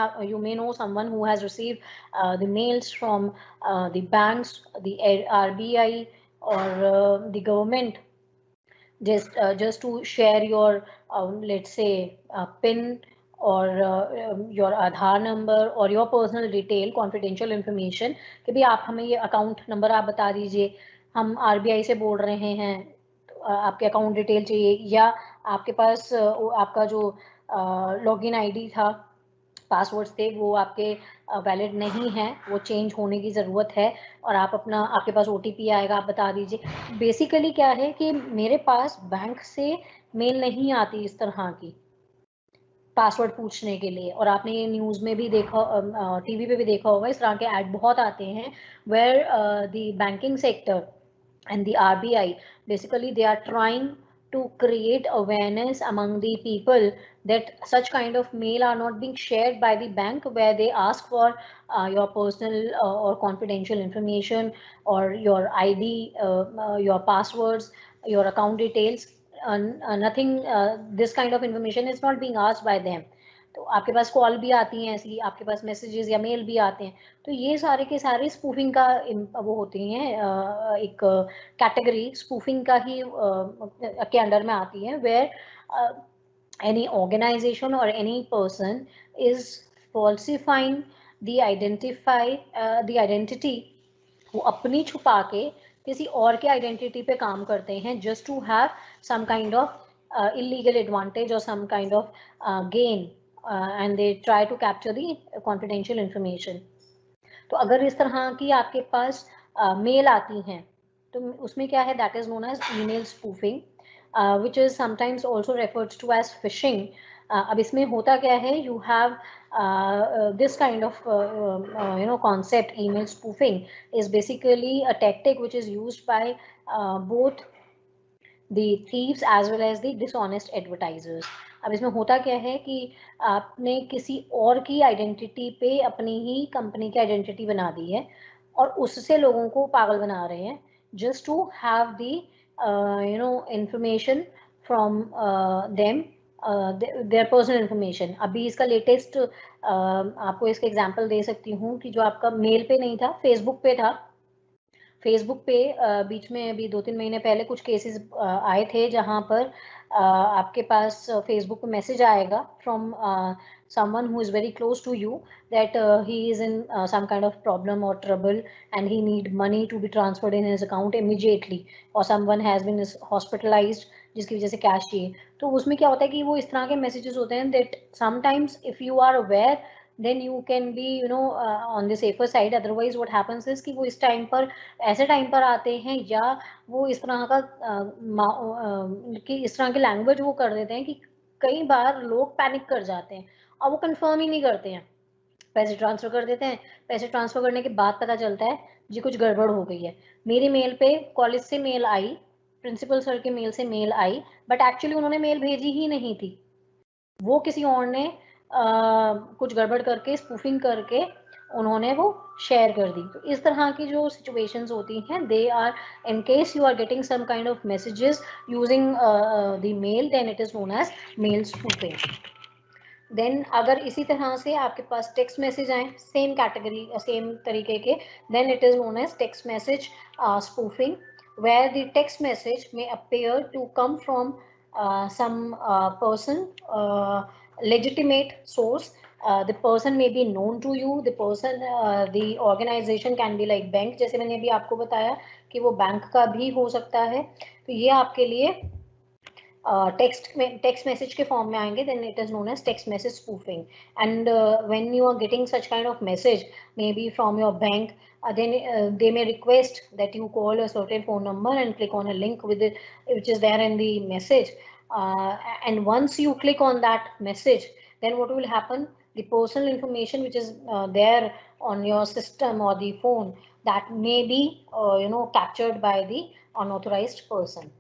know someone who has received the mails from the banks, the RBI, or the government, just to share your let's say PIN or your Aadhaar number or your personal detail, confidential information, कि भी आप हमें ये account number आप बता दीजिए, हम RBI से बोल रहे हैं, आपके अकाउंट डिटेल चाहिए, या आपके पास आपका जो लॉगिन आईडी था, पासवर्ड्स थे, वो आपके वैलिड नहीं है, वो चेंज होने की ज़रूरत है, और आप अपना, आपके पास OTP आएगा, आप बता दीजिए. बेसिकली क्या है कि मेरे पास बैंक से मेल नहीं आती इस तरह की पासवर्ड पूछने के लिए, और आपने ये न्यूज़ में भी देखा, टीवी पे भी देखा होगा, इस तरह के ऐड बहुत आते हैं where the banking sector and the RBI basically they are trying to create awareness among the people that such kind of mail are not being shared by the bank, where they ask for your personal or confidential information or your ID, your passwords, your account details. Nothing, this kind of information is not being asked by them. तो आपके पास call भी आती हैं ऐसी, आपके पास messages या mail भी आते हैं, तो ये सारे के सारे स्पूफिंग का वो होती हैं, एक कैटेगरी स्पूफिंग का ही के अंडर में आती है, where any organization or any person is falsifying the identity, वो अपनी छुपा के किसी और के आइडेंटिटी पे काम करते हैं just to have some kind of illegal advantage or some kind of gain, and they try to capture the confidential information. तो अगर इस तरह की आपके पास मेल आती हैं, तो उसमें क्या है, that is known as email spoofing, which is sometimes also referred to as phishing. अब इसमें होता क्या है, you have this kind of concept, email spoofing is basically a tactic which is used by both the thieves as well as the dishonest advertisers. अब इसमें होता क्या है कि आपने किसी और की आइडेंटिटी पे अपनी ही कंपनी की आइडेंटिटी बना दी है और उससे लोगों को पागल बना रहे हैं, just to have the information from them, their personal information. अभी इसका लेटेस्ट आपको इसका एग्जांपल दे सकती हूँ कि जो आपका मेल पे नहीं था, फेसबुक पे था. फेसबुक पे बीच में अभी 2-3 महीने पहले कुछ केसेस आए थे जहां पर आपके पास फेसबुक पे मैसेज आएगा from someone who is very close to you that he is in some kind of problem or trouble and he need money to be transferred in his account immediately, or someone has been hospitalized जिसकी वजह से cash चाहिए. तो उसमें क्या होता है कि वो इस तरह के मैसेजेस होते हैं that sometimes if you are aware then you can be on the safer side. Otherwise what happens is कि वो इस टाइम पर, ऐसे टाइम पर आते हैं, या वो इस तरह का कि इस तरह की लैंग्वेज वो कर देते हैं कि कई बार लोग पैनिक कर जाते हैं और वो कंफर्म ही नहीं करते हैं, पैसे ट्रांसफर कर देते हैं. पैसे ट्रांसफर करने के बाद पता चलता है जी कुछ गड़बड़ हो गई है. मेरी मेल पे कॉलेज से मेल आई, प्रिंसिपल सर के मेल से मेल आई, बट एक्चुअली उन्होंने मेल भेजी ही नहीं थी, वो किसी और ने कुछ गड़बड़ करके, स्पूफिंग करके उन्होंने वो शेयर कर दी. तो इस तरह की जो सिचुएशंस होती हैं, they are, in case you are getting some kind of messages using the mail, then it is known as mail spoofing. Then अगर इसी तरह से आपके पास टेक्स्ट मैसेज आए सेम कैटेगरी, सेम तरीके के, then it is known as text message spoofing, where the text message may appear to come from some person legitimate source. The person may be known to you, the person, the organization can be like bank, जैसे मैंने अभी आपको बताया कि वो bank का भी हो सकता है, तो ये आपके लिए text message के form में आएंगे, then it is known as text message spoofing. And when you are getting such kind of message, maybe from your bank, then they may request that you call a certain phone number and click on a link with it, which is there in the message. And once you click on that message, then what will happen? The personal information which is there on your system or the phone, that may be captured by the unauthorized person.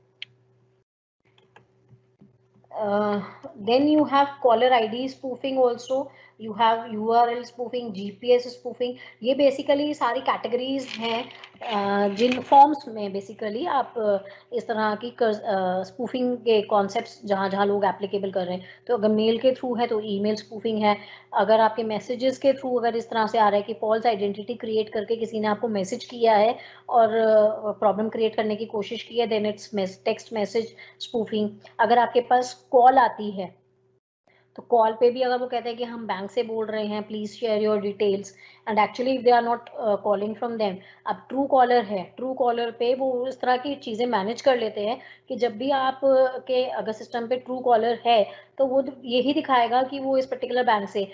Then you have caller ID spoofing also, you have URL spoofing, GPS spoofing. ये basically सारी categories हैं जिन forms में basically आप इस तरह की spoofing के concepts जहाँ जहाँ लोग applicable कर रहे हैं. तो अगर mail के through है तो email spoofing है. अगर आपके messages के through अगर इस तरह से आ रहा है कि false identity create करके किसी ने आपको message किया है और problem create करने की कोशिश की है, then it's text message spoofing. अगर आपके पास कॉल आती है तो कॉल पे भी अगर वो कहते हैं कि हम बैंक से बोल रहे हैं, please share your details, and actually they are not calling from them. अब ट्रू कॉलर है, ट्रू कॉलर पे वो इस तरह की चीजें मैनेज कर लेते हैं कि जब भी आप के अगर सिस्टम पे ट्रू कॉलर है तो वो यही दिखाएगा कि वो इस पर्टिकुलर बैंक से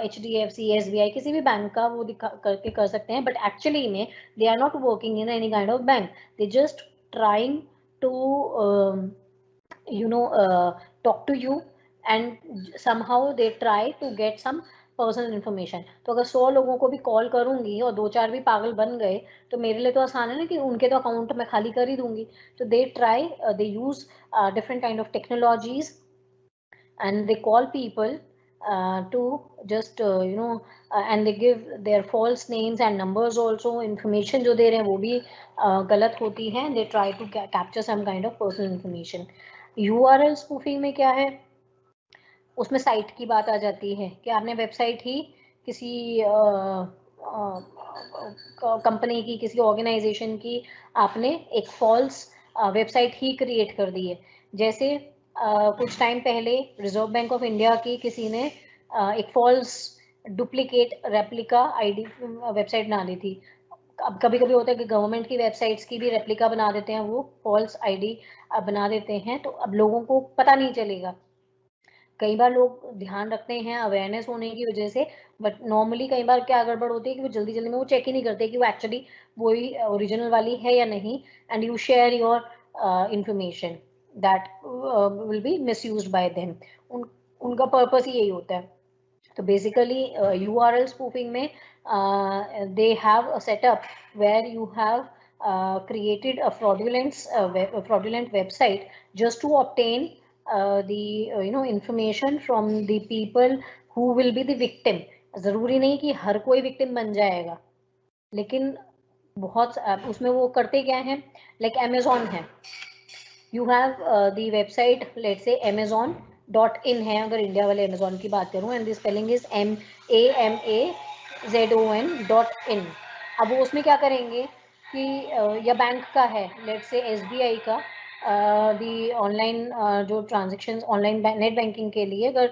HDFC, SBI, किसी भी बैंक का वो करके कर सकते हैं, बट एक्चुअली में they are not working in any kind of bank. They just trying to talk to you, and somehow they try to get some personal information. तो अगर 100 लोगों को भी कॉल करूंगी और 2-4 भी पागल बन गए तो मेरे लिए तो आसान है ना कि उनके तो अकाउंट मैं खाली कर ही दूंगी. तो they try, they use different kind of technologies and they call people to just and they give their false names and numbers also. Information जो दे रहे हैं वो भी गलत होती है. They try to capture some kind of personal information. URL spoofing में क्या है, उसमें साइट की बात आ जाती है कि आपने वेबसाइट ही किसी कंपनी की, किसी ऑर्गेनाइजेशन की आपने एक फॉल्स वेबसाइट ही क्रिएट कर दी है. जैसे कुछ टाइम पहले रिजर्व बैंक ऑफ इंडिया की किसी ने एक false duplicate replica ID website बना दी थी. अब कभी कभी होता है कि गवर्नमेंट की वेबसाइट्स की भी रेप्लिका बना देते हैं, वो फॉल्स आईडी बना देते हैं, तो अब लोगों को पता नहीं चलेगा. कई बार लोग ध्यान रखते हैं अवेयरनेस होने की वजह से, बट नॉर्मली कई बार क्या गड़बड़ होती है कि वो जल्दी जल्दी में वो चेक ही नहीं करते कि वो एक्चुअली वही ओरिजिनल वाली है या नहीं, and you share your information that will be misused bye them. उनका पर्पस ही यही होता है. तो बेसिकली URL spoofing में they have a setup where you have created a fraudulent website just to obtain the information from the people who will be the victim. जरूरी नहीं कि हर कोई victim बन जाएगा, लेकिन बहुत उसमें वो करते क्या है, like Amazon है, you have the website, let's say Amazon.in है, अगर इंडिया वाले Amazon की बात करूं, and the spelling is MAMAZON.in. अब वो उसमें क्या करेंगे कि या बैंक का है, let's say SBI का, दी ऑनलाइन जो ट्रांजेक्शन ऑनलाइन नेट बैंकिंग के लिए अगर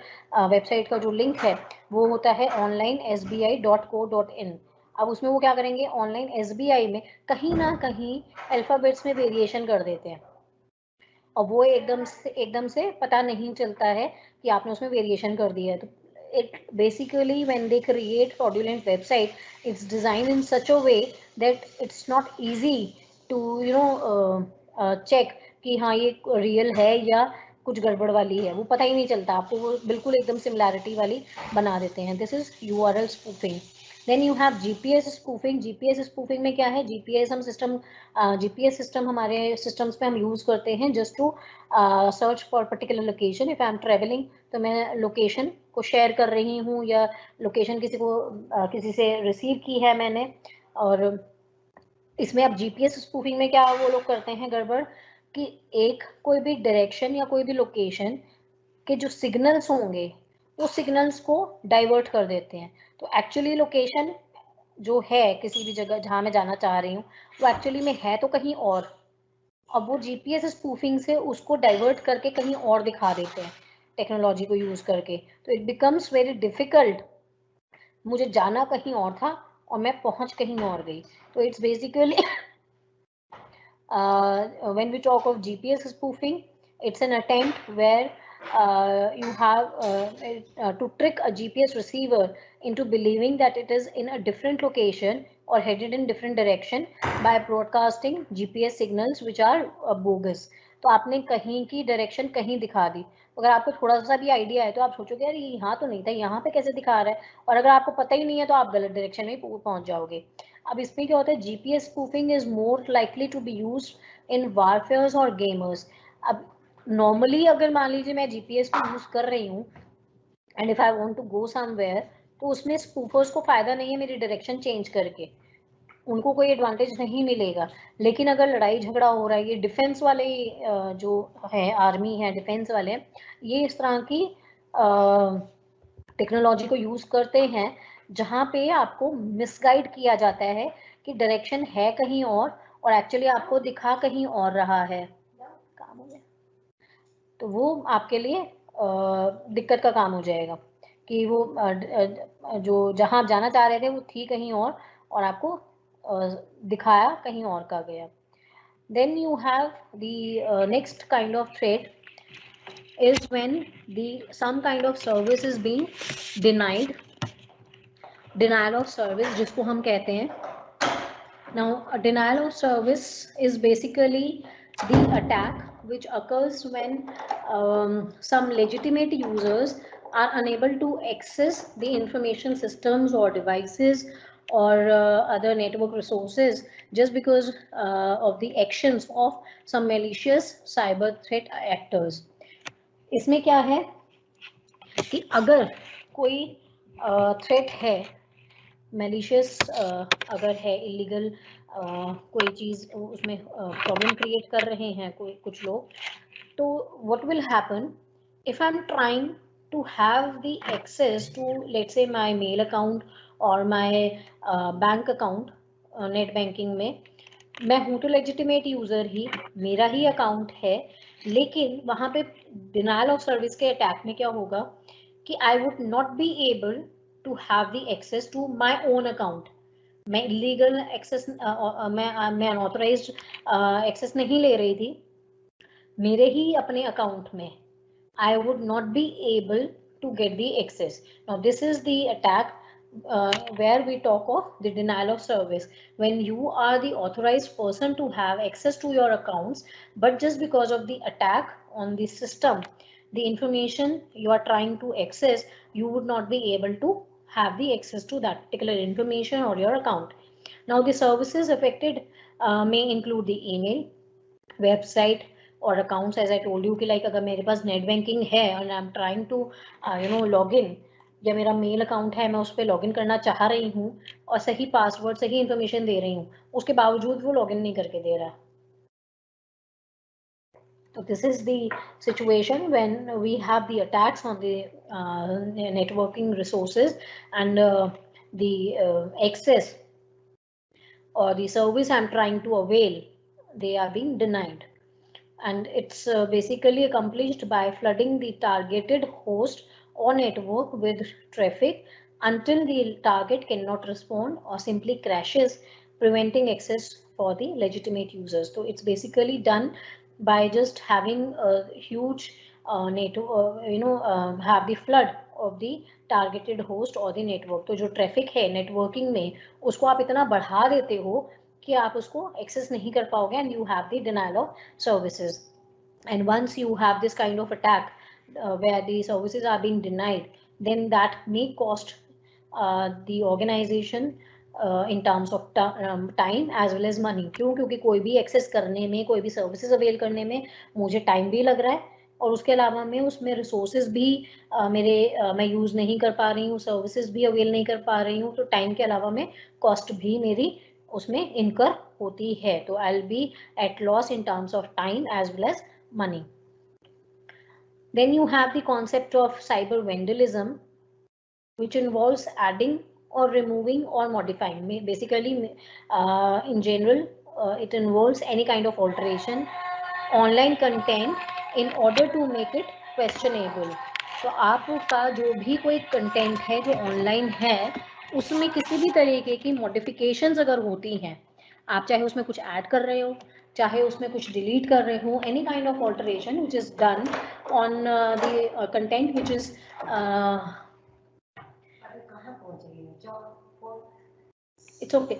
वेबसाइट का जो लिंक है वो होता है onlinesbi.co.in. अब उसमें वो क्या करेंगे, ऑनलाइन SBI में कहीं ना कहीं अल्फाबेट्स में वेरिएशन कर देते हैं, और वो एकदम से पता नहीं चलता है कि आपने उसमें वेरिएशन कर दिया है. तो it basically when they create fraudulent website, it's designed in such a way that it's not easy to check कि हाँ ये रियल है या कुछ गड़बड़ वाली है, वो पता ही नहीं चलता आपको, वो बिल्कुल एकदम सिमिलैरिटी वाली बना देते हैं. This is URL spoofing. Then you have GPS spoofing. GPS spoofing में क्या है, GPS सिस्टम हमारे सिस्टम्स पे हम यूज करते हैं just to search for particular location. If I am travelling तो मैं लोकेशन को शेयर कर रही हूँ, या लोकेशन किसी से रिसीव की है मैंने. और इसमें अब GPS स्पूफिंग में क्या वो लोग करते हैं गड़बड़ कि एक कोई भी डायरेक्शन या कोई भी लोकेशन के जो सिग्नल्स होंगे वो सिग्नल्स को डाइवर्ट कर देते हैं. तो एक्चुअली लोकेशन जो है किसी भी जगह जहाँ मैं जाना चाह रही हूँ वो एक्चुअली में है तो कहीं और, अब वो GPS स्पूफिंग से उसको डाइवर्ट करके कहीं और दिखा देते हैं. टेक्नोलॉजी को यूज करके, तो इट बिकम्स वेरी डिफिकल्ट। मुझे जाना कहीं और था और मैं पहुंच कहीं और गई। तो it's basically when we talk of GPS spoofing, it's an attempt where you have to trick a GPS receiver into believing that it is in a different location or headed in different direction by broadcasting GPS signals which are bogus. तो आपने कहीं की direction कहीं दिखा दी, अगर आपको थोड़ा सा भी आइडिया है तो आप सोचोगे यार ये यहाँ तो नहीं था, यहाँ पे कैसे दिखा रहा है, और अगर आपको पता ही नहीं है तो आप गलत डायरेक्शन में पहुंच जाओगे। अब इसमें क्या होता है, GPS spoofing is more likely to be used in warfares और गेमर्स। अब नॉर्मली अगर मान लीजिए मैं जीपीएस को यूज कर रही हूँ and if I want to go somewhere, तो उसमें स्पूफर्स को फायदा नहीं है मेरी डायरेक्शन चेंज करके, उनको कोई एडवांटेज नहीं मिलेगा। लेकिन अगर लड़ाई झगड़ा हो रहा है, ये डिफेंस वाले जो है, आर्मी है, डिफेंस वाले, ये इस तरह की टेक्नोलॉजी को यूज करते हैं जहां पे आपको मिसगाइड किया जाता है कि डायरेक्शन है कहीं और एक्चुअली आपको दिखा कहीं और रहा है। काम हो गया तो वो आपके लिए दिक्कत का काम हो जाएगा कि वो जो जहां आप जाना चाह रहे थे वो थी कहीं और आपको दिखाया कहीं और का गया। Then you have the next kind of threat is when some kind of service is being denied, denial of service जिसको हम कहते हैं। Now a denial of service is basically the attack which occurs when some legitimate users are unable to access the information systems or devices or other network resources just because of the actions of some malicious cyber threat actors. इसमें क्या है कि अगर कोई threat है, malicious अगर है, illegal कोई चीज़ उसमें प्रॉब्लम क्रिएट कर रहे हैं कुछ लोग, तो what will happen if I am trying to have the access to let's say my mail account और my bank account net banking में। मैं हूँ तो लेजिटिमेट यूजर ही, मेरा ही अकाउंट है, लेकिन वहां पे डिनायल ऑफ सर्विस के अटैक में क्या होगा कि I would not be able to have the access to my own account. मैं इलीगल एक्सेस मैं अनऑथराइज्ड एक्सेस नहीं ले रही थी मेरे ही अपने अकाउंट में। I would not be able to get the access. Now this is the attack where we talk of the denial of service, when you are the authorized person to have access to your accounts, but just because of the attack on the system, the information you are trying to access, you would not be able to have the access to that particular information or your account. Now the services affected may include the email, website और accounts, as I told you कि like अगर मेरे पास net banking है and I am trying to log in, या मेरा mail account है मैं उस पर लॉग इन करना चाह रही हूँ और सही पासवर्ड सही इंफॉर्मेशन दे रही हूँ, उसके बावजूद वो लॉग इन नहीं करके दे रहा। So this is the situation when we have the attacks on the networking resources and the access or the service I'm trying to avail, they are being denied. And it's basically accomplished by flooding the targeted host or network with traffic until the target cannot respond or simply crashes, preventing access for the legitimate users. So it's basically done by just having a huge have the flood of the targeted host or the network. तो जो traffic है networking में उसको आप इतना बढ़ा देते हो कि आप उसको एक्सेस नहीं कर पाओगे, and you have the denial of services. And once you have this kind of attack where the services are being denied, then that may cost the organization in terms of time as well as money. क्यों? क्योंकि कोई भी access करने में, कोई भी services avail करने में मुझे टाइम भी लग रहा है और उसके अलावा मैं उसमें रिसोर्सेज भी मैं यूज़ नहीं कर पा रही हूँ, सर्विसेज भी अवेल नहीं कर पा रही हूँ, तो टाइम के अलावा में कॉस्ट भी मेरी उसमें इनकर होती है। तो I will be at loss in terms of time as well as money. Then you have the concept of cyber vandalism, which involves adding or removing or modifying. Basically, in general, it involves any kind of alteration online content in order to make it questionable. तो आपका जो भी कोई content है जो online है उसमें किसी भी तरीके की मॉडिफिकेशंस अगर होती हैं, आप चाहे उसमें कुछ ऐड कर रहे हो, चाहे उसमें कुछ डिलीट कर रहे हो, any kind of alteration which is done on the content which is it's okay,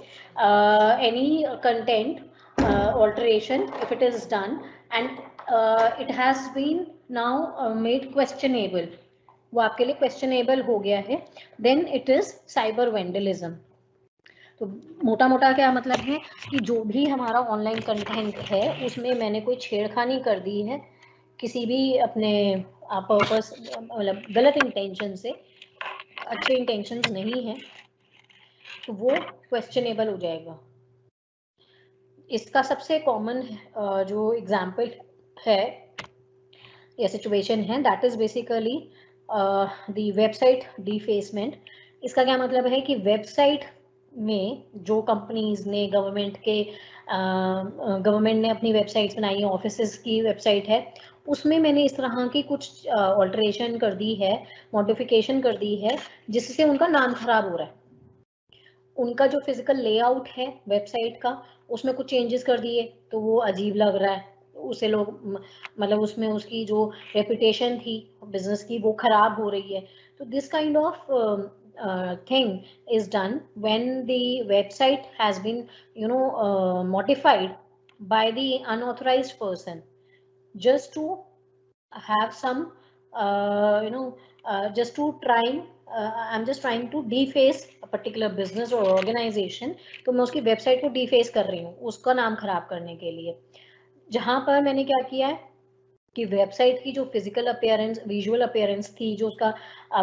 any content alteration if it is done and it has been now made questionable, वो आपके लिए questionable हो गया है, then it is cyber vandalism। तो मोटा मोटा क्या मतलब है कि जो भी हमारा ऑनलाइन कंटेंट है उसमें मैंने कोई छेड़खानी कर दी है किसी भी अपने पर्पस, मतलब गलत इंटेंशन से, अच्छे इंटेंशंस नहीं है, तो वो क्वेश्चनेबल हो जाएगा। इसका सबसे कॉमन जो एग्जाम्पल है या सिचुएशन है that is basically the website defacement. इसका क्या मतलब है कि वेबसाइट में जो कंपनीज ने गवर्नमेंट ने अपनी वेबसाइट्स बनाई है, ऑफिसेज की वेबसाइट है, उसमें मैंने इस तरह की कुछ ऑल्टरेशन कर दी है, मॉडिफिकेशन कर दी है, जिससे उनका नाम खराब हो रहा है। उनका जो फिजिकल लेआउट है वेबसाइट का उसमें कुछ चेंजेस कर दिए तो वो अजीब लग रहा है, उसे लोग मतलब उसमें उसकी जो रेपुटेशन थी बिजनेस की वो खराब हो रही है। तो this kind of thing is done when the website has been modified by the unauthorized person just to have some just to trying I'm just trying to deface a particular business or organization। तो मैं उसकी website को deface कर रही हूँ उसका नाम खराब करने के लिए। जहां पर मैंने क्या किया है कि वेबसाइट की जो फिजिकल अपीयरेंस, विजुअल अपीयरेंस थी, जो उसका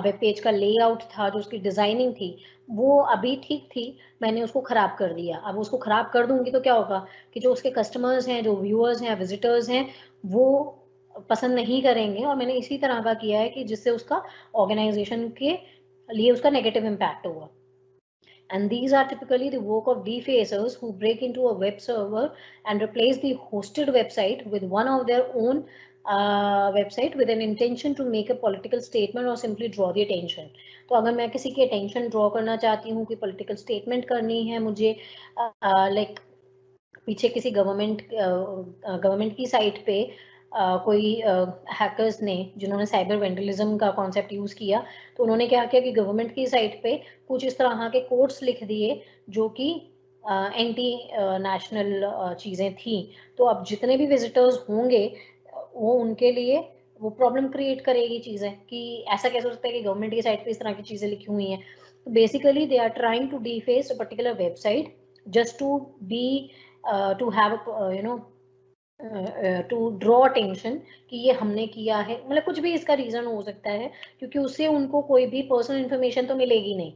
वेब पेज का लेआउट था, जो उसकी डिजाइनिंग थी, वो अभी ठीक थी, मैंने उसको खराब कर दिया। अब उसको खराब कर दूंगी तो क्या होगा कि जो उसके कस्टमर्स हैं, जो व्यूअर्स हैं, विजिटर्स हैं, वो पसंद नहीं करेंगे। और मैंने इसी तरह का किया है कि जिससे उसका ऑर्गेनाइजेशन के लिए उसका नेगेटिव इम्पैक्ट हुआ। And these are typically the work of defacers who break into a web server and replace the hosted website with one of their own website with an intention to make a political statement or simply draw the attention। तो अगर मैं किसी की attention draw करना चाहती हूँ कि political statement करनी है मुझे, like पीछे किसी गवर्नमेंट की साइट पे कोई हैकर्स ने जिन्होंने साइबर वेंडलिज्म का कॉन्सेप्ट यूज किया, तो उन्होंने क्या किया कि गवर्नमेंट की साइट पे कुछ इस तरह के कोड्स लिख दिए जो कि एंटी नेशनल चीज़ें थी। तो अब जितने भी विजिटर्स होंगे वो उनके लिए वो प्रॉब्लम क्रिएट करेगी चीज़ें कि ऐसा कैसे हो सकता है कि गवर्नमेंट की साइट पे इस तरह की चीज़ें लिखी हुई हैं। तो basically they are trying to deface a particular website just to be to have to draw attention कि ये हमने किया है। मतलब कुछ भी इसका रीजन हो सकता है, क्योंकि उससे उनको कोई भी पर्सनल इन्फॉर्मेशन तो मिलेगी नहीं,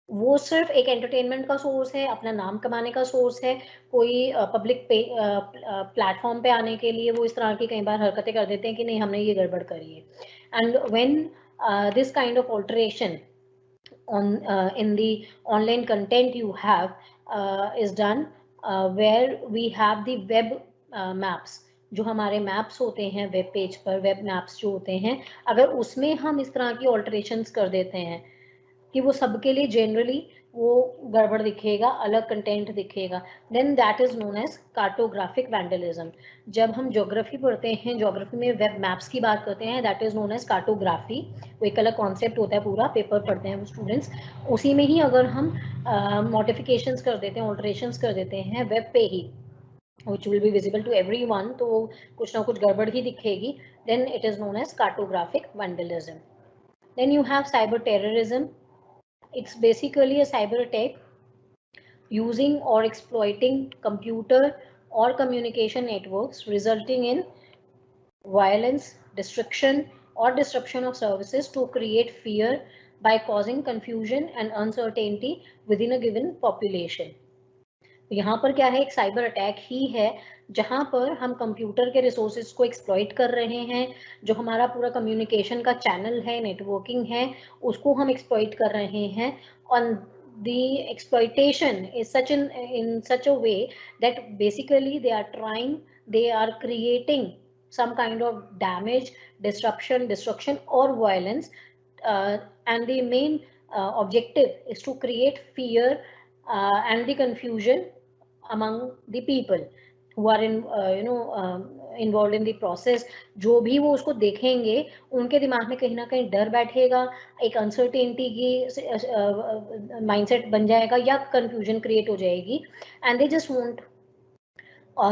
वो सिर्फ एक एंटरटेनमेंट का सोर्स है, अपना नाम कमाने का सोर्स है। कोई पब्लिक प्लेटफॉर्म पे आने के लिए वो इस तरह की कई बार हरकतें कर देते हैं कि नहीं हमने ये गड़बड़ करी है। And when this kind of alteration on in the online content you have is done where we have the web maps। जो हमारे मैप्स होते हैं वेब पेज पर, वेब मैप्स जो होते हैं, अगर उसमें हम इस तरह की ऑल्टरेशंस कर देते हैं कि वो सबके लिए जनरली वो गड़बड़ दिखेगा, अलग कंटेंट दिखेगा, then that is known as cartographic vandalism. जब हम ज्योग्राफी पढ़ते हैं, ज्योग्राफी में वेब मैप्स की बात करते हैं, that is known as cartography. वो एक अलग कॉन्सेप्ट होता है, पूरा पेपर पढ़ते हैं वो स्टूडेंट्स। उसी में ही अगर हम मॉडिफिकेशंस कर देते हैं, ऑल्टरेशंस कर देते हैं वेब पे ही, which will be visible to everyone, तो कुछ ना कुछ गड़बड़ ही दिखेगी, then it is known as cartographic vandalism। Then you have cyber terrorism। It's basically a cyber attack using or exploiting computer or communication networks resulting in violence, destruction or disruption of services to create fear by causing confusion and uncertainty within a given population। यहाँ पर क्या है, एक cyber attack ही है जहाँ पर हम computer के रिसोर्सेज को एक्सप्लॉइट कर रहे हैं, जो हमारा पूरा कम्युनिकेशन का चैनल है, नेटवर्किंग है, उसको हम एक्सप्लॉइट कर रहे हैं। और the exploitation is in such a way that basically they are creating some kind of damage, disruption, destruction, or violence. And the main objective is to create fear and the confusion among the people who are involved in the process. जो भी वो उसको देखेंगे उनके दिमाग में कहीं ना कहीं डर बैठेगा, एक अनसर्टेनिटी की माइंडसेट बन जाएगा या कंफ्यूजन क्रिएट हो जाएगी, and they just want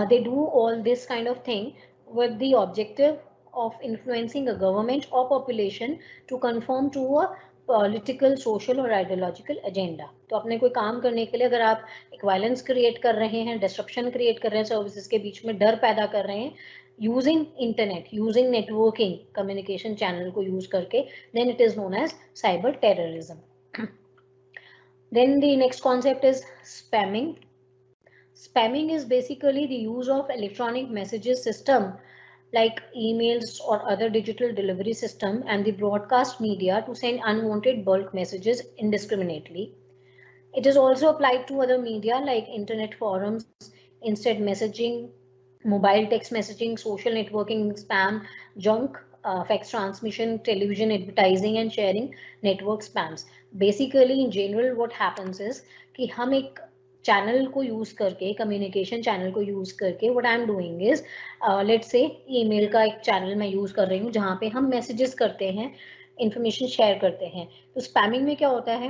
they do all this kind of thing with the objective of influencing a government or population to conform to a political, social और आइडियोलॉजिकल एजेंडा। तो अपने कोई काम करने के लिए अगर आप एक वायलेंस क्रिएट कर रहे हैं, डिस्ट्रप्शन क्रिएट कर रहे हैं, सर्विसेज के बीच में डर पैदा कर रहे हैं, using internet, using networking communication channel को यूज करके, then it is known as cyber terrorism. Then the next concept is spamming. Spamming is basically the use of electronic messages system like emails or other digital delivery system and the broadcast media to send unwanted bulk messages indiscriminately. It is also applied to other media like internet forums, instant messaging, mobile text messaging, social networking, spam, junk, fax transmission, television advertising and sharing network spams. Basically in general what happens is कि हम एक channel को use करके, communication channel को use करके, what I am doing is, let's say email का एक channel मैं यूज कर रही हूँ जहाँ पे हम मैसेजेस करते हैं, इंफॉर्मेशन शेयर करते हैं। तो स्पैमिंग में क्या होता है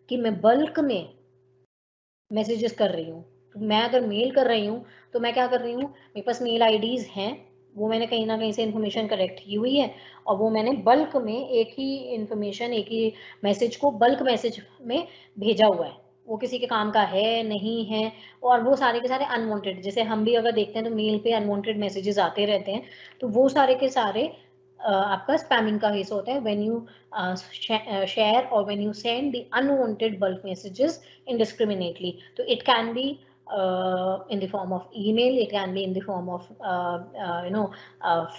कि मैं बल्क में मैसेजेस कर रही हूँ। तो मैं अगर मेल कर रही हूँ तो मैं क्या कर रही हूँ, मेरे पास मेल आईडीज हैं, वो मैंने कहीं ना कहीं से इन्फॉर्मेशन कलेक्ट की हुई है और वो मैंने बल्क में एक ही इन्फॉर्मेशन, एक ही मैसेज को बल्क मैसेज में भेजा हुआ है। वो किसी के काम का है नहीं है, और वो सारे के सारे अनवांटेड, जैसे हम भी अगर देखते हैं तो मेल पे अनवांटेड मैसेजेस आते रहते हैं, तो वो सारे के सारे आपका स्पैमिंग का हिस्सा होता है व्हेन यू शेयर और when you send the unwanted bulk messages indiscriminately. So it can be in the form of email, it can be in the form of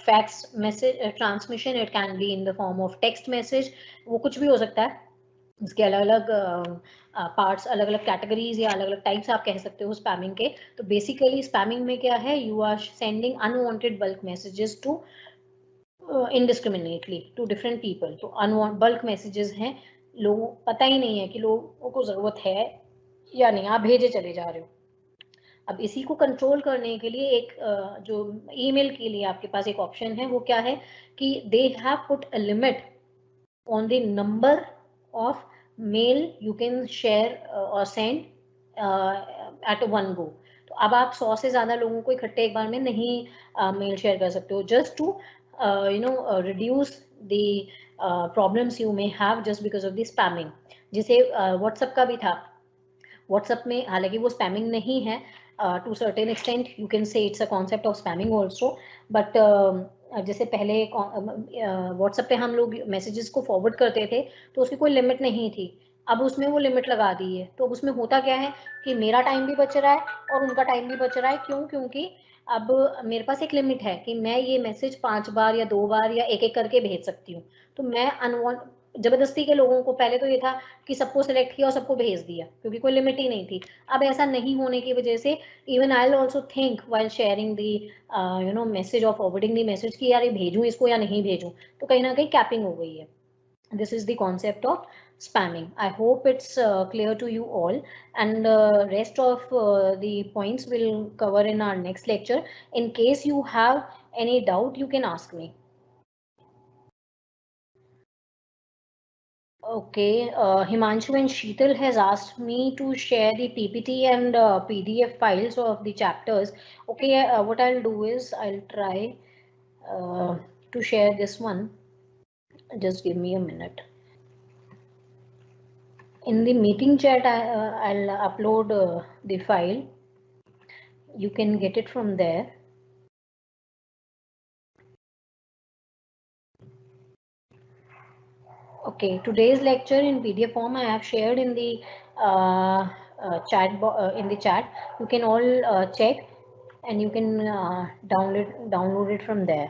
fax message transmission, it can be in the form of text message, वो कुछ भी हो सकता है। इसके अलग अलग parts, अलग अलग कैटेगरीज या अलग अलग टाइप्स आप कह सकते हो स्पैमिंग के। तो बेसिकली स्पैमिंग में क्या है, you are sending unwanted bulk messages to indiscriminately to different people। तो अनवांटेड बल्क मैसेजेस हैं, लोगों पता ही नहीं है कि लोगों को जरूरत है या नहीं, आप भेजे चले जा रहे हो। अब इसी को कंट्रोल करने के लिए एक जो ईमेल के लिए आपके पास एक ऑप्शन है, वो क्या है कि they have put a limit on the number of male you can share और सेंड एट वन गो। तो अब आप 100 से ज्यादा लोगों को इकट्ठे एक बार में नहीं मेल शेयर कर सकते हो, just to reduce the problems you may have just because of the spamming। जिसे WhatsApp का भी था, WhatsApp में हालांकि वो स्पैमिंग नहीं है, to certain extent you can say it's a concept of spamming also, but जैसे पहले WhatsApp पे हम लोग मैसेजेस को फॉरवर्ड करते थे तो उसकी कोई लिमिट नहीं थी, अब उसमें वो लिमिट लगा दी है। तो अब उसमें होता क्या है कि मेरा टाइम भी बच रहा है और उनका टाइम भी बच रहा है। क्यों? क्योंकि अब मेरे पास एक लिमिट है कि मैं ये मैसेज 5 बार या 2 बार या एक एक करके भेज सकती हूँ। तो मैं अनवांट जबरदस्ती के लोगों को, पहले तो ये था कि सबको सिलेक्ट किया और सबको भेज दिया क्योंकि कोई लिमिट ही नहीं थी। अब ऐसा नहीं होने की वजह से even I will also think while sharing the message और फॉरवर्डिंग द मैसेज कि यार ये भेजूं इसको या नहीं भेजूं, तो कहीं ना कहीं कैपिंग हो गई है। This is the concept of spamming. I hope it's clear to you all, and rest of the points we'll cover in our next lecture. In case you have any doubt, you can ask me. Okay, Himanshu and Sheetal has asked me to share the PPT and PDF files of the chapters. Okay, what I'll do is I'll try to share this one. Just give me a minute. In the meeting chat, I'll upload the file. You can get it from there. Okay, today's lecture in PDF form I have shared in the chat. You can all check and you can download it from there.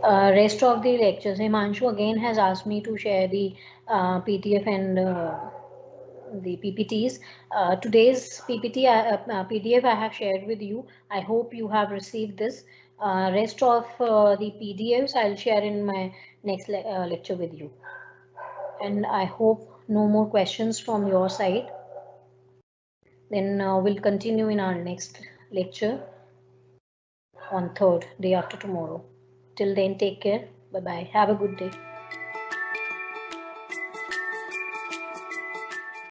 rest of the lectures. Himanshu again has asked me to share the PDF and the PPTs. Today's PDF I have shared with you. I hope you have received this. Rest of the PDFs I'll share in my next lecture with you. And I hope no more questions from your side. Then we'll continue in our next lecture on 3rd, day after tomorrow. Till then, take care. Bye bye. Have a good day.